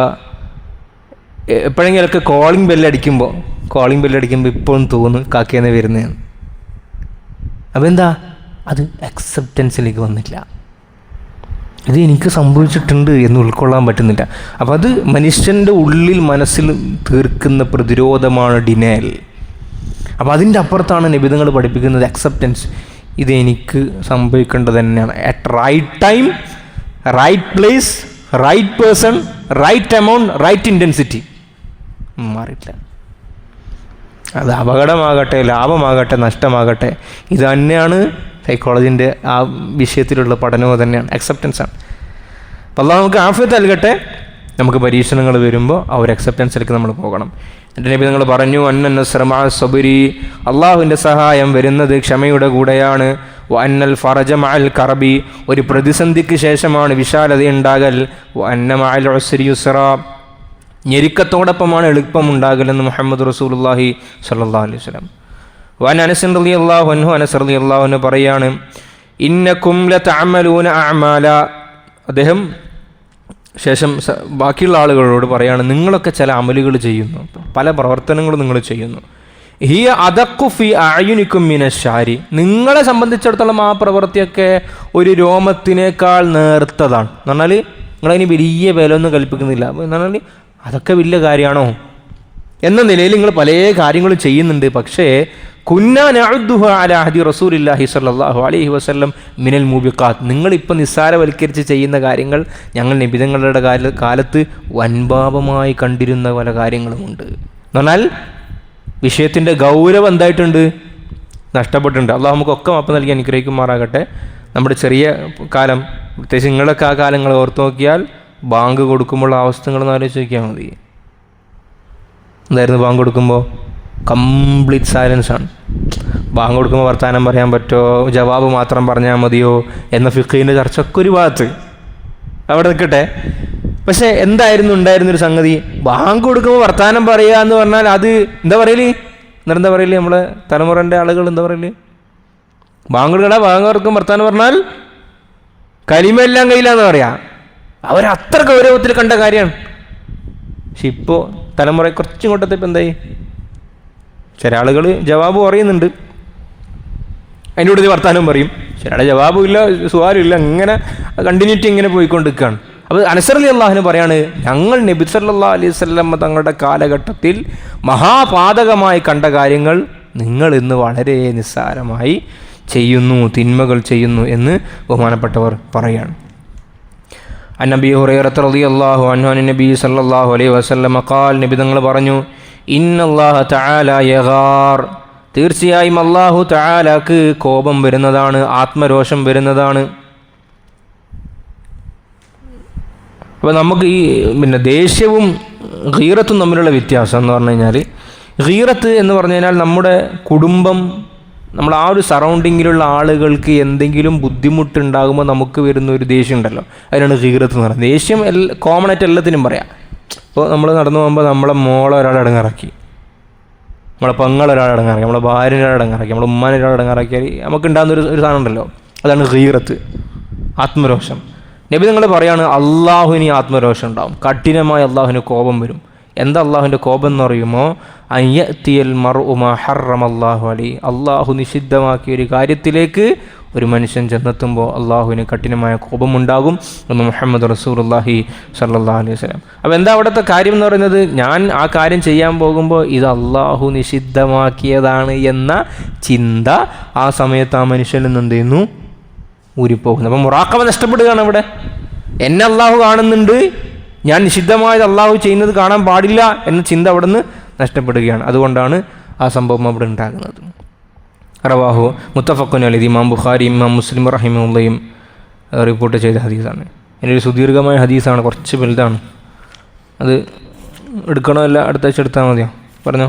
എപ്പോഴെങ്കിലൊക്കെ കോളിംഗ് ബെല്ലടിക്കുമ്പോൾ ഇപ്പോഴും തോന്നും കാക്കയെന്ന് വരുന്നതാണ്. അപ്പോൾ എന്താ, അത് അക്സെപ്റ്റൻസിലേക്ക് വന്നില്ല, ഇത് എനിക്ക് സംഭവിച്ചിട്ടുണ്ട് എന്ന് ഉൾക്കൊള്ളാൻ പറ്റുന്നില്ല. അപ്പോൾ അത് മനുഷ്യൻ്റെ ഉള്ളിൽ മനസ്സിൽ തീർക്കുന്ന പ്രതിരോധമാണ് ഡിനയൽ. അപ്പോൾ അതിൻ്റെ അപ്പുറത്താണ് നബിതങ്ങൾ പഠിപ്പിക്കുന്നത് അക്സെപ്റ്റൻസ്. ഇതെനിക്ക് സംഭവിക്കേണ്ടത് തന്നെയാണ്. At right time, right place, right person, right amount, right intensity. മാറിയിട്ടില്ല. അത് അപകടമാകട്ടെ, ലാഭമാകട്ടെ, നഷ്ടമാകട്ടെ, ഇത് തന്നെയാണ് സൈക്കോളജിൻ്റെ ആ വിഷയത്തിലുള്ള പഠനവും തന്നെയാണ്, അക്സെപ്റ്റൻസാണ്. അപ്പോൾ അള്ളാഹു നമുക്ക് ആഫിയത്ത് നൽകട്ടെ. നമുക്ക് പരീക്ഷണങ്ങൾ വരുമ്പോൾ ആ ഒരു അക്സെപ്റ്റൻസിലേക്ക് നമ്മൾ പോകണം. എൻ്റെ നബി നിങ്ങൾ പറഞ്ഞു, അന്ന നസ്റ മഅ സബ്രി, അള്ളാഹുവിൻ്റെ സഹായം വരുന്നത് ക്ഷമയുടെ കൂടെയാണ്. അന്നൽ ഫറജ മഅൽ കറബി, ഒരു പ്രതിസന്ധിക്ക് ശേഷമാണ് വിശാലതയുണ്ടാകൽ. അന്ന മഅൽ ഉസ്രി യുസ്റ, ഞെരുക്കത്തോടൊപ്പമാണ് എളുപ്പമുണ്ടാകലെന്ന് മുഹമ്മദ് റസൂലുള്ളാഹി സ്വല്ലല്ലാഹു അലൈഹി വസല്ലം. വഅൻ അനസ് റളിയല്ലാഹു അൻഹു, അനസ് റളിയല്ലാഹു അൻഹു പറയാണ്, ഇന്നകും ലതഅമലൂന അഅമാല, അദ്ദേഹം ശേഷം ബാക്കിയുള്ള ആളുകളോട് പറയാണ്, നിങ്ങളൊക്കെ ചില അമലുകൾ ചെയ്യുന്നു, പല പ്രവർത്തനങ്ങളും നിങ്ങൾ ചെയ്യുന്നു. ഹിയ അദഖു ഫി അഅയുനികും മിനശ്ശാരി, നിങ്ങളെ സംബന്ധിച്ചിടത്തോളം ആ പ്രവൃത്തിയൊക്കെ ഒരു രോമത്തിനേക്കാൾ നേർത്തതാണ്. എന്ന് പറഞ്ഞാൽ നിങ്ങളതിന് വലിയ വിലയൊന്നും കൽപ്പിക്കുന്നില്ല. എന്ന് പറഞ്ഞാൽ അതൊക്കെ വലിയ കാര്യമാണോ എന്ന നിലയിൽ നിങ്ങൾ പല കാര്യങ്ങളും ചെയ്യുന്നുണ്ട്. പക്ഷേ കുന്നാ നഅദ്ദുഹു അലാ അഹദി റസൂലില്ലാഹി സ്വല്ലല്ലാഹു അലൈഹി വസല്ലം മിനൽ മൂബിഖാത്ത്, നിങ്ങളിപ്പോൾ നിസ്സാരവൽക്കരിച്ച് ചെയ്യുന്ന കാര്യങ്ങൾ ഞങ്ങൾ നബിതങ്ങളുടെ കാലത്ത് വൻപാപമായി കണ്ടിരുന്ന പല കാര്യങ്ങളുമുണ്ട്. എന്ന് പറഞ്ഞാൽ വിഷയത്തിൻ്റെ ഗൗരവം എന്തായിട്ടുണ്ട്, നഷ്ടപ്പെട്ടിട്ടുണ്ട്. അള്ളാഹു നമുക്കൊക്കെ മാപ്പ് നൽകി അനുഗ്രഹിക്കുമാറാകട്ടെ. നമ്മുടെ ചെറിയ കാലം, പ്രത്യേകിച്ച് നിങ്ങളൊക്കെ ആ കാലങ്ങൾ ഓർത്ത് നോക്കിയാൽ ബാങ്ക് കൊടുക്കുമ്പോൾ അവസ്ഥകളൊന്നും ആലോചിച്ച് നോക്കിയാൽ മതി. എന്തായിരുന്നു ബാങ്ക് കൊടുക്കുമ്പോൾ? കംപ്ലീറ്റ് സൈലൻസ് ആണ്. ബാങ്ക് കൊടുക്കുമ്പോൾ വർത്താനം പറയാൻ പറ്റുമോ, ജവാബ് മാത്രം പറഞ്ഞാൽ മതിയോ എന്ന ഫിഖിൻ്റെ ചർച്ചയൊക്കെ ഒരു ഭാഗത്ത് അവിടെ നിൽക്കട്ടെ. പക്ഷേ എന്തായിരുന്നു ഉണ്ടായിരുന്നൊരു സംഗതി, ബാങ്ക് കൊടുക്കുമ്പോൾ വർത്താനം പറയുക എന്ന് പറഞ്ഞാൽ അത് എന്താ പറയല്, എന്താ പറയല്, നമ്മളെ തലമുറൻ്റെ ആളുകൾ എന്താ പറയല്, ബാങ്ക് കൊടുക്കണ ബാങ്ക് കൊടുക്കും വർത്താനം പറഞ്ഞാൽ കലിമെല്ലാം കയ്യിലാന്ന് പറയാം. അവരത്ര ഗൗരവത്തിൽ കണ്ട കാര്യമാണ്. പക്ഷെ ഇപ്പോൾ തലമുറ കുറച്ചും കൊണ്ടത്തെ ഇപ്പം എന്തായി, ചില ആളുകൾ ജവാബ് പറയുന്നുണ്ട്, അതിൻ്റെ കൂടെ വർത്താനം പറയും, ചില ആളെ ജവാബും ഇല്ല, സുവാലും ഇല്ല, ഇങ്ങനെ കണ്ടിന്യൂറ്റി ഇങ്ങനെ പോയിക്കൊണ്ടിരിക്കുകയാണ്. അപ്പോൾ അനസ് റളിയല്ലാഹു പറയാണ്, ഞങ്ങൾ നബി സല്ലല്ലാഹു അലൈഹി വസല്ലം തങ്ങളുടെ കാലഘട്ടത്തിൽ മഹാപാതകമായി കണ്ട കാര്യങ്ങൾ നിങ്ങൾ ഇന്ന് വളരെ നിസ്സാരമായി ചെയ്യുന്നു, തിന്മകൾ ചെയ്യുന്നു എന്ന് ബഹുമാനപ്പെട്ടവർ പറയാണ്. അൻ അബീ ഹുറൈറത റളിയല്ലാഹു അൻഹു അൻ നബി സല്ലല്ലാഹു അലൈഹി വസല്ലം ഖാൽ, നബി തങ്ങൾ പറഞ്ഞു, ഇന്നല്ലാഹ തആല യഗാർ, തീർച്ചയായും അല്ലാഹു തആലക്ക് കോപം വരുന്നതാണ്, ആത്മരോഷം വരുന്നതാണ്. അപ്പോൾ നമുക്ക് ഈ ദേഷ്യവും ഗീറത്തും തമ്മിലുള്ള വ്യത്യാസം എന്ന് പറഞ്ഞു കഴിഞ്ഞാൽ, ഗീറത്ത് എന്ന് പറഞ്ഞു കഴിഞ്ഞാൽ നമ്മുടെ കുടുംബം, നമ്മൾ ആ ഒരു സറൗണ്ടിങ്ങിലുള്ള ആളുകൾക്ക് എന്തെങ്കിലും ബുദ്ധിമുട്ടുണ്ടാകുമ്പോൾ നമുക്ക് വരുന്ന ഒരു ദേഷ്യം ഉണ്ടല്ലോ, അതിനാണ് ഗീറത്ത് എന്ന് പറയുന്നത്. ദേഷ്യം കോമൺ ആയിട്ട് എല്ലാത്തിനും പറയാം. ഇപ്പോൾ നമ്മൾ നടന്നു പോകുമ്പോൾ നമ്മളെ മോളെ ഒരാൾ അടങ്ങാറാക്കി, നമ്മളെ പെങ്ങളൊരാൾ അടങ്ങാറാക്കി, നമ്മളെ ഭാര്യനെ അടങ്ങാറാക്കി, നമ്മളെ ഉമ്മാനെ ഒരാൾ അടങ്ങാറാക്കിയാൽ നമുക്ക് ഉണ്ടാകുന്ന ഒരു സാധനം ഉണ്ടല്ലോ, അതാണ് ഗീറത്ത്, ആത്മരോഷം. നബി നിങ്ങൾ പറയാണ്, അള്ളാഹുവിന് ആത്മരോഷം ഉണ്ടാവും, കഠിനമായ അള്ളാഹുവിന് കോപം വരും. എന്താ അള്ളാഹുവിൻ്റെ കോപം എന്ന് പറയുമ്പോൾ, അയ്യത്തിയൽ മർഉ മാ ഹറമല്ലാഹു അലൈഹി, അള്ളാഹു നിഷിദ്ധമാക്കിയ ഒരു കാര്യത്തിലേക്ക് ഒരു മനുഷ്യൻ ചെന്നെത്തുമ്പോൾ അള്ളാഹുവിന് കഠിനമായ കോപമുണ്ടാകും എന്ന് മുഹമ്മദ് റസൂലുള്ളാഹി സ്വല്ലല്ലാഹു അലൈഹി വസല്ലം. അപ്പോൾ എന്താ അവിടുത്തെ കാര്യം എന്ന് പറയുന്നത്, ഞാൻ ആ കാര്യം ചെയ്യാൻ പോകുമ്പോൾ ഇത് അള്ളാഹു നിഷിദ്ധമാക്കിയതാണ് എന്ന ചിന്ത ആ സമയത്ത് ആ മനുഷ്യനിൽ നിന്ന് എന്ത് ചെയ്യുന്നു, ഊരിപ്പോകുന്നു. അപ്പം മുറാഖബ നഷ്ടപ്പെടുകയാണ്. അവിടെ എന്നെ അള്ളാഹു കാണുന്നുണ്ട്, ഞാൻ നിഷിദ്ധമായത് അള്ളാഹു ചെയ്യുന്നത് കാണാൻ പാടില്ല എന്ന ചിന്ത അവിടെ നിന്ന് നഷ്ടപ്പെടുകയാണ്. അതുകൊണ്ടാണ് ആ സംഭവം അവിടെ ഉണ്ടാകുന്നത്. റവാഹു മുത്തഫഖുൻ അലൈഹി, ഇമാം ബുഖാരി ഇമാം മുസ്ലിം റഹിമഹുള്ളയും റിപ്പോർട്ട് ചെയ്ത ഹദീസാണ്. ഇതിനൊരു സുദീർഘമായ ഹദീസാണ്, കുറച്ച് വലുതാണ്. അത് എടുക്കണോ അല്ല അടുത്ത ആഴ്ച എടുത്താൽ മതിയോ? പറഞ്ഞോ.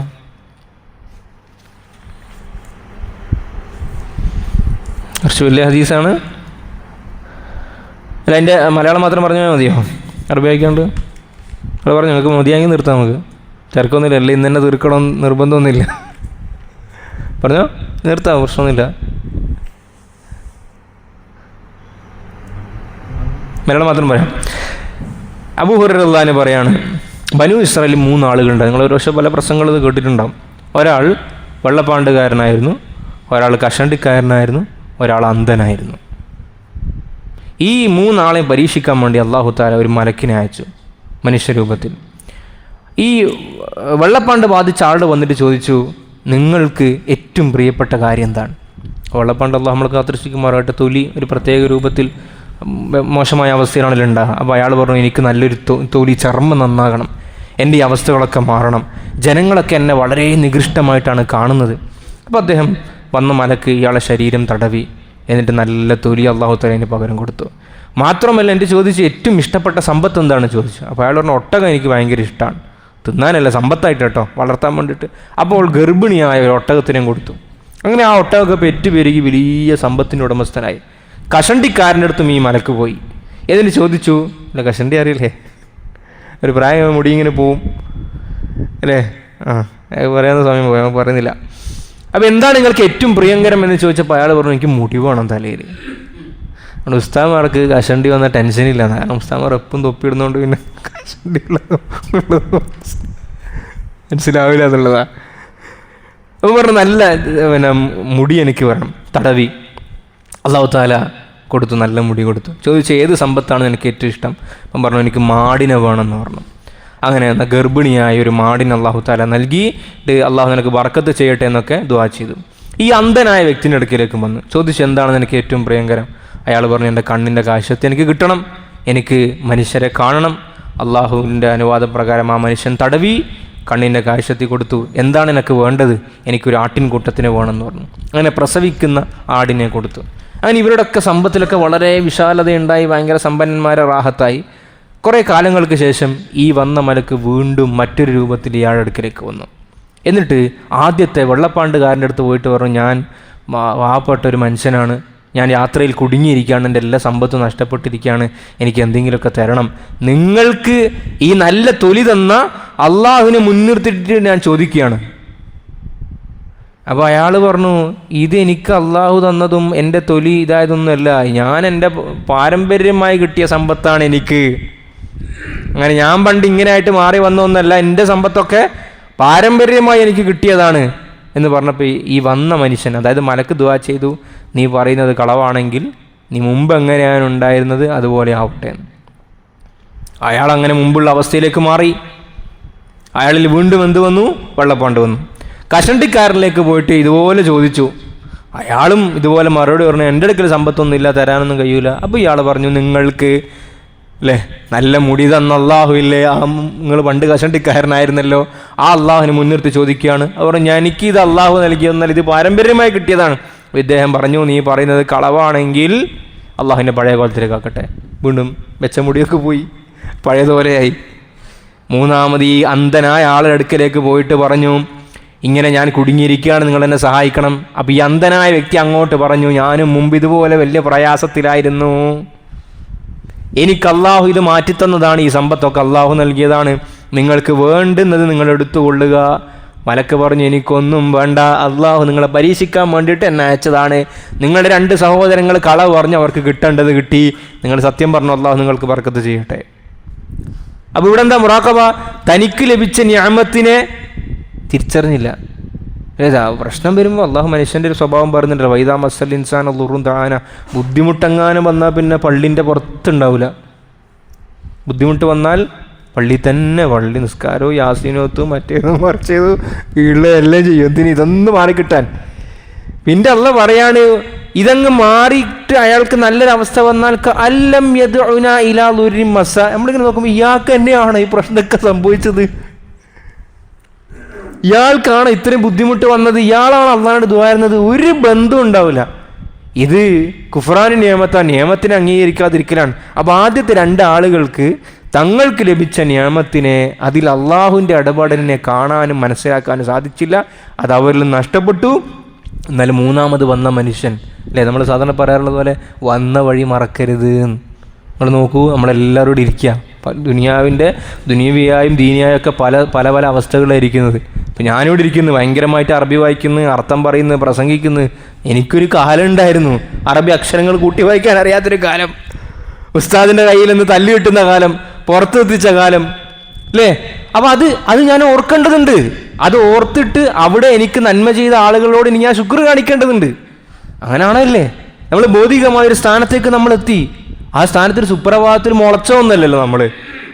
കുറച്ച് വലിയ ഹദീസാണ്. അല്ല, അതിൻ്റെ മലയാളം മാത്രം പറഞ്ഞാൽ മതിയോ? അറബി വായിക്കാണ്ട് അത് പറഞ്ഞു, നിങ്ങൾക്ക് മതിയാങ്കിൽ നിർത്താം, നമുക്ക് തിരക്കൊന്നുമില്ല. അല്ല ഇന്ന് തന്നെ തീർക്കണം നിർബന്ധമൊന്നുമില്ല. പറഞ്ഞോ, നിർത്താം, പ്രശ്നമൊന്നുമില്ല. മലയാളം മാത്രം പറയാം. അബൂ ഹുറൈറ റളിയല്ലാഹു അൻഹു പറയാണ്, ബനു ഇസ്രായേലിൽ 3 ആളുകളുണ്ട്. നിങ്ങൾ ഒരു പക്ഷേ പല പ്രസംഗങ്ങൾ ഇത് കേട്ടിട്ടുണ്ടാകും. ഒരാൾ വെള്ളപ്പാണ്ടുകാരനായിരുന്നു, ഒരാൾ കഷണ്ടിക്കാരനായിരുന്നു, ഒരാൾ അന്ധനായിരുന്നു. ഈ 3 ആളെയും പരീക്ഷിക്കാൻ വേണ്ടി അല്ലാഹു തആല ഒരു മലക്കിനെ അയച്ചു മനുഷ്യരൂപത്തിൽ. ഈ വെള്ളപ്പാണ്ട് ബാധിച്ച ആളുടെ വന്നിട്ട് ചോദിച്ചു, നിങ്ങൾക്ക് ഏറ്റവും പ്രിയപ്പെട്ട കാര്യം എന്താണ്? വെള്ളപ്പാണ്ട് അള്ളാഹു നമ്മൾ കാത്തിരക്ഷിക്കുമാറാകട്ടെ. തൊലി ഒരു പ്രത്യേക രൂപത്തിൽ മോശമായ അവസ്ഥയിലാണല്ലോ ഉണ്ടാകുക. അപ്പോൾ അയാൾ പറഞ്ഞു, എനിക്ക് നല്ലൊരു തൊലി, ചർമ്മം നന്നാകണം, എൻ്റെ ഈ അവസ്ഥകളൊക്കെ മാറണം, ജനങ്ങളൊക്കെ എന്നെ വളരെ നികൃഷ്ടമായിട്ടാണ് കാണുന്നത്. അപ്പോൾ അദ്ദേഹം വന്ന മലക്ക് ഇയാളെ ശരീരം തടവി, എന്നിട്ട് നല്ല തൊലി അള്ളാഹു തആല പകരം കൊടുത്തു. മാത്രമല്ല എൻ്റെ ചോദിച്ചു ഏറ്റവും ഇഷ്ടപ്പെട്ട സമ്പത്ത് എന്താണെന്ന് ചോദിച്ചു. അപ്പോൾ അയാൾ പറഞ്ഞു, ഒട്ടകം എനിക്ക് ഭയങ്കര ഇഷ്ടമാണ്, തിന്നാനല്ല സമ്പത്തായിട്ട് കേട്ടോ, വളർത്താൻ വേണ്ടിയിട്ട്. അപ്പോൾ ഗർഭിണിയായ ഒരു ഒട്ടകത്തിനെയും കൊടുത്തു. അങ്ങനെ ആ ഒട്ടകമൊക്കെ പെറ്റ് പെരുകി വലിയ സമ്പത്തിൻ്റെ ഉടമസ്ഥനായി. കഷണ്ടിക്കാരൻ്റെ അടുത്തും ഈ മലക്ക് പോയി. എന്നിട്ട് ചോദിച്ചു, അല്ല കഷണ്ടി അറിയില്ലേ, ഒരു പ്രായം മുടി ഇങ്ങനെ പോവും അല്ലേ, പറയാവുന്ന സമയം പോയി പറയുന്നില്ല. അപ്പോൾ എന്താണ് നിങ്ങൾക്ക് ഏറ്റവും പ്രിയങ്കരം എന്ന് ചോദിച്ചപ്പോൾ അയാൾ പറഞ്ഞു, എനിക്ക് മുടി വേണം തലയിൽ. അതുകൊണ്ട് ഉസ്താദ്മാർക്ക് കഷണ്ടി വന്ന ടെൻഷനില്ല, കാരണം ഉസ്താദ്മാർ എപ്പം തൊപ്പിയിടുന്നതുകൊണ്ട് പിന്നെ കഷണ്ടി മനസ്സിലാവില്ല എന്നുള്ളതാണ്. അപ്പോൾ പറഞ്ഞു, നല്ല മുടി എനിക്ക് വേണം. തടവി അല്ലാഹു തആല കൊടുത്തു, നല്ല മുടി കൊടുത്തു. ചോദിച്ചു, ഏത് സമ്പത്താണ് എനിക്ക് ഏറ്റവും ഇഷ്ടം? അപ്പം പറഞ്ഞു, എനിക്ക് മാടിനെ വേണമെന്ന് പറഞ്ഞു. അങ്ങനെ എന്നാൽ ഗർഭിണിയായ ഒരു മാടിനെ അല്ലാഹു തആല നൽകി. അള്ളാഹു നിനക്ക് ബർക്കത്ത് ചെയ്യട്ടെ എന്നൊക്കെ ദുആ ചെയ്തു. ഈ അന്ധനായ വ്യക്തിൻ്റെ അടുക്കിലേക്ക് വന്നു, ചോദിച്ചു, എന്താണ് എനിക്ക് ഏറ്റവും പ്രിയങ്കരം? അയാൾ പറഞ്ഞു, എൻ്റെ കണ്ണിൻ്റെ കാഴ്ചത്ത് എനിക്ക് കിട്ടണം, എനിക്ക് മനുഷ്യരെ കാണണം. അള്ളാഹുവിൻ്റെ അനുവാദപ്രകാരം ആ മനുഷ്യൻ തടവി കണ്ണിൻ്റെ കാഴ്ചത്തി കൊടുത്തു. എന്താണ് എനിക്ക് വേണ്ടത്? എനിക്കൊരു ആട്ടിൻകൂട്ടത്തിന് വേണമെന്ന് പറഞ്ഞു. അങ്ങനെ പ്രസവിക്കുന്ന ആടിനെ കൊടുത്തു. അങ്ങനെ ഇവരുടെയൊക്കെ സമ്പത്തിലൊക്കെ വളരെ വിശാലതയുണ്ടായി, ഭയങ്കര സമ്പന്നന്മാരെ റാഹത്തായി. കുറേ കാലങ്ങൾക്ക് ശേഷം ഈ വന്ന മലക്ക് വീണ്ടും മറ്റൊരു രൂപത്തിൽ ഇയാളുടെ അടുക്കലേക്ക് വന്നു. എന്നിട്ട് ആദ്യത്തെ വെള്ളപ്പാണ്ടുകാരൻ്റെ അടുത്ത് പോയിട്ട് പറഞ്ഞു, ഞാൻ പാവപ്പെട്ട ഒരു മനുഷ്യനാണ്, ഞാൻ യാത്രയിൽ കുടുങ്ങിയിരിക്കുകയാണ്, എൻ്റെ എല്ലാ സമ്പത്തും നഷ്ടപ്പെട്ടിരിക്കുകയാണ്, എനിക്ക് എന്തെങ്കിലുമൊക്കെ തരണം. നിങ്ങൾക്ക് ഈ നല്ല തൊലി തന്ന അള്ളാഹുവിനെ മുൻനിർത്തിയിട്ട് ഞാൻ ചോദിക്കുകയാണ്. അപ്പോൾ അയാൾ പറഞ്ഞു, ഇത് എനിക്ക് അള്ളാഹു തന്നതും എൻ്റെ തൊലി ഇതായതൊന്നുമല്ല, ഞാൻ എൻ്റെ പാരമ്പര്യമായി കിട്ടിയ സമ്പത്താണ് എനിക്ക്. അങ്ങനെ ഞാൻ പണ്ട് ഇങ്ങനെയായിട്ട് മാറി വന്നതൊന്നല്ല, എൻ്റെ സമ്പത്തൊക്കെ പാരമ്പര്യമായി എനിക്ക് കിട്ടിയതാണ് എന്ന് പറഞ്ഞപ്പോൾ ഈ വന്ന മനുഷ്യൻ, അതായത് മലക്ക് ദുആ ചെയ്തു, നീ പറയുന്നത് കളവാണെങ്കിൽ നീ മുമ്പ് എങ്ങനെയാണ് ഉണ്ടായിരുന്നത് അതുപോലെ ആവട്ടെ. അയാൾ അങ്ങനെ മുമ്പുള്ള അവസ്ഥയിലേക്ക് മാറി. അയാളിൽ വീണ്ടും എന്ത് വന്നു? വെള്ളപ്പാണ്ട് വന്നു. കഷണ്ടിക്കാരനിലേക്ക് പോയിട്ട് ഇതുപോലെ ചോദിച്ചു. അയാളും ഇതുപോലെ മറുപടി പറഞ്ഞു, എൻ്റെ അടുക്കൽ സമ്പത്തൊന്നും ഇല്ല, തരാനൊന്നും കഴിയൂല. അപ്പോൾ ഇയാൾ പറഞ്ഞു, നിങ്ങൾക്ക് അല്ലേ നല്ല മുടി തന്ന അള്ളാഹു ഇല്ലേ, നിങ്ങൾ പണ്ട് കഷണ്ടിക്കാരനായിരുന്നല്ലോ, ആ അള്ളാഹുവിനെ മുൻനിർത്തി ചോദിക്കുകയാണ്. അവർ എനിക്കിത് അള്ളാഹു നൽകിയെന്നാൽ ഇത് പാരമ്പര്യമായി കിട്ടിയതാണ്. ഇദ്ദേഹം പറഞ്ഞു, നീ പറയുന്നത് കളവാണെങ്കിൽ അള്ളാഹുവിൻ്റെ പഴയ കോലത്തിലേക്ക് ആക്കട്ടെ. വീണ്ടും വെച്ച മുടിയൊക്കെ പോയി, പഴയതുപോലെയായി. മൂന്നാമത് ഈ അന്ധനായ ആളുടെ അടുക്കലേക്ക് പോയിട്ട് പറഞ്ഞു, ഇങ്ങനെ ഞാൻ കുടുങ്ങിയിരിക്കുകയാണ്, നിങ്ങൾ എന്നെ സഹായിക്കണം. അപ്പോൾ ഈ അന്ധനായ വ്യക്തി അങ്ങോട്ട് പറഞ്ഞു, ഞാനും മുമ്പ് ഇതുപോലെ വലിയ പ്രയാസത്തിലായിരുന്നു, എനിക്ക് അള്ളാഹു ഇത് മാറ്റിത്തന്നതാണ്, ഈ സമ്പത്തൊക്കെ അള്ളാഹു നൽകിയതാണ്, നിങ്ങൾക്ക് വേണ്ടുന്നത് നിങ്ങൾ എടുത്തുകൊള്ളുക. മലക്ക് പറഞ്ഞു, എനിക്കൊന്നും വേണ്ട, അള്ളാഹു നിങ്ങളെ പരീക്ഷിക്കാൻ വേണ്ടിയിട്ട് എന്നെ അയച്ചതാണ്. നിങ്ങളുടെ 2 സഹോദരങ്ങൾ കളവ് പറഞ്ഞു, അവർക്ക് കിട്ടേണ്ടത് കിട്ടി, നിങ്ങൾ സത്യം പറഞ്ഞു, അള്ളാഹു നിങ്ങൾക്ക് ബർക്കത്ത് ചെയ്യട്ടെ. അപ്പോൾ ഇവിടെ എന്താ മുറാഖബ? തനിക്ക് ലഭിച്ച നിഅമത്തിനെ തിരിച്ചറിഞ്ഞില്ല. ഏതാ പ്രശ്നം വരുമ്പോൾ അള്ളാഹു മനുഷ്യൻ്റെ ഒരു സ്വഭാവം പറയുന്നുണ്ടല്ലോ, വൈദാ മസ്സൽ ഇൻസാൻ ളുറുൻ തആന, ബുദ്ധിമുട്ടെങ്ങാനും വന്നാൽ പിന്നെ പള്ളിൻ്റെ പുറത്തുണ്ടാവില്ല. ബുദ്ധിമുട്ട് വന്നാൽ പള്ളി തന്നെ, പള്ളി നിസ്കാരവും യാസീനോത്തും മറ്റേതും മറിച്ചതും വീട്ടിലെ എല്ലാം ചെയ്യും. എന്തിന്? ഇതൊന്നും മാറിക്കിട്ടാൻ. പിന്നെ അള്ളാഹ് പറയാണ്, ഇതങ്ങ് മാറിയിട്ട് അയാൾക്ക് നല്ലൊരവസ്ഥ വന്നാൽ അല്ലം യദ്ഉനാ ഇലാ ളുരിൻ മസ, നമ്മളിങ്ങനെ നോക്കുമ്പോൾ ഇയാൾക്ക് തന്നെയാണ് ഈ പ്രശ്നമൊക്കെ സംഭവിച്ചത്, ഇയാൾക്കാണ് ഇത്രയും ബുദ്ധിമുട്ട് വന്നത്, ഇയാളാണ് അള്ളാഹുവിനോട് ദുആ ചെയ്യുന്നത്, ഒരു ബന്ധവും ഉണ്ടാവില്ല. ഇത് കുഫ്റാനി നിയമത്താ, നിയമത്തിനെ അംഗീകരിക്കാതിരിക്കലാണ്. അപ്പോൾ ആദ്യത്തെ 2 ആളുകൾക്ക് തങ്ങൾക്ക് ലഭിച്ച നിയമത്തിനെ, അതിൽ അള്ളാഹുവിൻ്റെ ഇടപെടലിനെ കാണാനും മനസ്സിലാക്കാനും സാധിച്ചില്ല, അത് അവരിൽ നഷ്ടപ്പെട്ടു. എന്നാലും മൂന്നാമത് വന്ന മനുഷ്യൻ, അല്ലേ, നമ്മൾ സാധാരണ പറയാറുള്ളത് പോലെ വന്ന വഴി മറക്കരുത്. നമ്മൾ നോക്കൂ, നമ്മളെല്ലാവരോടും ഇരിക്കുക, ദുനിയവിയായും ദീനിയായും ഒക്കെ പല പല പല അവസ്ഥകളായിരിക്കുന്നത്. ഇപ്പം ഞാനിവിടെ ഇരിക്കുന്നു, ഭയങ്കരമായിട്ട് അറബി വായിക്കുന്നു, അർത്ഥം പറയുന്നു, പ്രസംഗിക്കുന്നു. എനിക്കൊരു കാലം ഉണ്ടായിരുന്നു, അറബി അക്ഷരങ്ങൾ കൂട്ടി വായിക്കാൻ അറിയാത്തൊരു കാലം, ഉസ്താദിൻ്റെ കയ്യിൽ നിന്ന് തല്ലി കിട്ടുന്ന കാലം, പുറത്തെത്തിച്ച കാലം, അല്ലേ? അപ്പം അത് ഞാൻ ഓർക്കേണ്ടതുണ്ട്. അത് ഓർത്തിട്ട് അവിടെ എനിക്ക് നന്മ ചെയ്ത ആളുകളോട് ഇനി ഞാൻ ശുക്ർ കാണിക്കേണ്ടതുണ്ട്. അങ്ങനെയാണല്ലേ നമ്മൾ ഭൗതികമായൊരു സ്ഥാനത്തേക്ക് നമ്മൾ എത്തി. ആ സ്ഥാനത്തൊരു സുപ്രഭാതത്തിൽ മുളച്ച ഒന്നല്ലല്ലോ നമ്മൾ.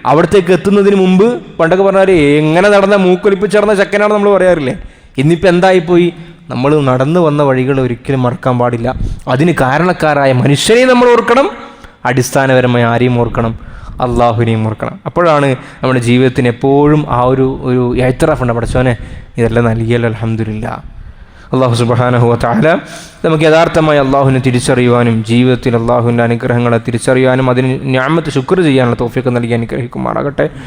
അവിടത്തേക്ക് എത്തുന്നതിന് മുമ്പ് പണ്ടൊക്കെ പറഞ്ഞാൽ എങ്ങനെ നടന്ന മൂക്കൊലിപ്പിച്ചടന്ന ചക്കനാണ് നമ്മൾ പറയാറില്ലേ. ഇന്നിപ്പോൾ എന്തായിപ്പോയി? നമ്മൾ നടന്നു വന്ന വഴികൾ ഒരിക്കലും മറക്കാൻ പാടില്ല. അതിന് കാരണക്കാരായ മനുഷ്യനെ നമ്മൾ ഓർക്കണം, അടിസ്ഥാനപരമായി ആരെയും ഓർക്കണം? അള്ളാഹുവിനെയും ഓർക്കണം. അപ്പോഴാണ് നമ്മുടെ ജീവിതത്തിന് എപ്പോഴും ആ ഒരു ഇഅ്തിറാഫ് ഉണ്ട്, പഠിച്ചോനെ ഇതെല്ലാം നൽകിയല്ലോ അൽഹംദുലില്ലാ. അള്ളാഹു സുബ്ഹാനഹു വ തആല നമുക്ക് യഥാർത്ഥമായി അള്ളാഹുവിനെ തിരിച്ചറിയുവാനും ജീവിതത്തിൽ അള്ളാഹുവിൻ്റെ അനുഗ്രഹങ്ങളെ തിരിച്ചറിയാനും അതിന് നിഅമത്ത് ശുക്ർ ചെയ്യാനുള്ള തൗഫീഖ് നൽകി അനുഗ്രഹിക്കുമാറാകട്ടെ.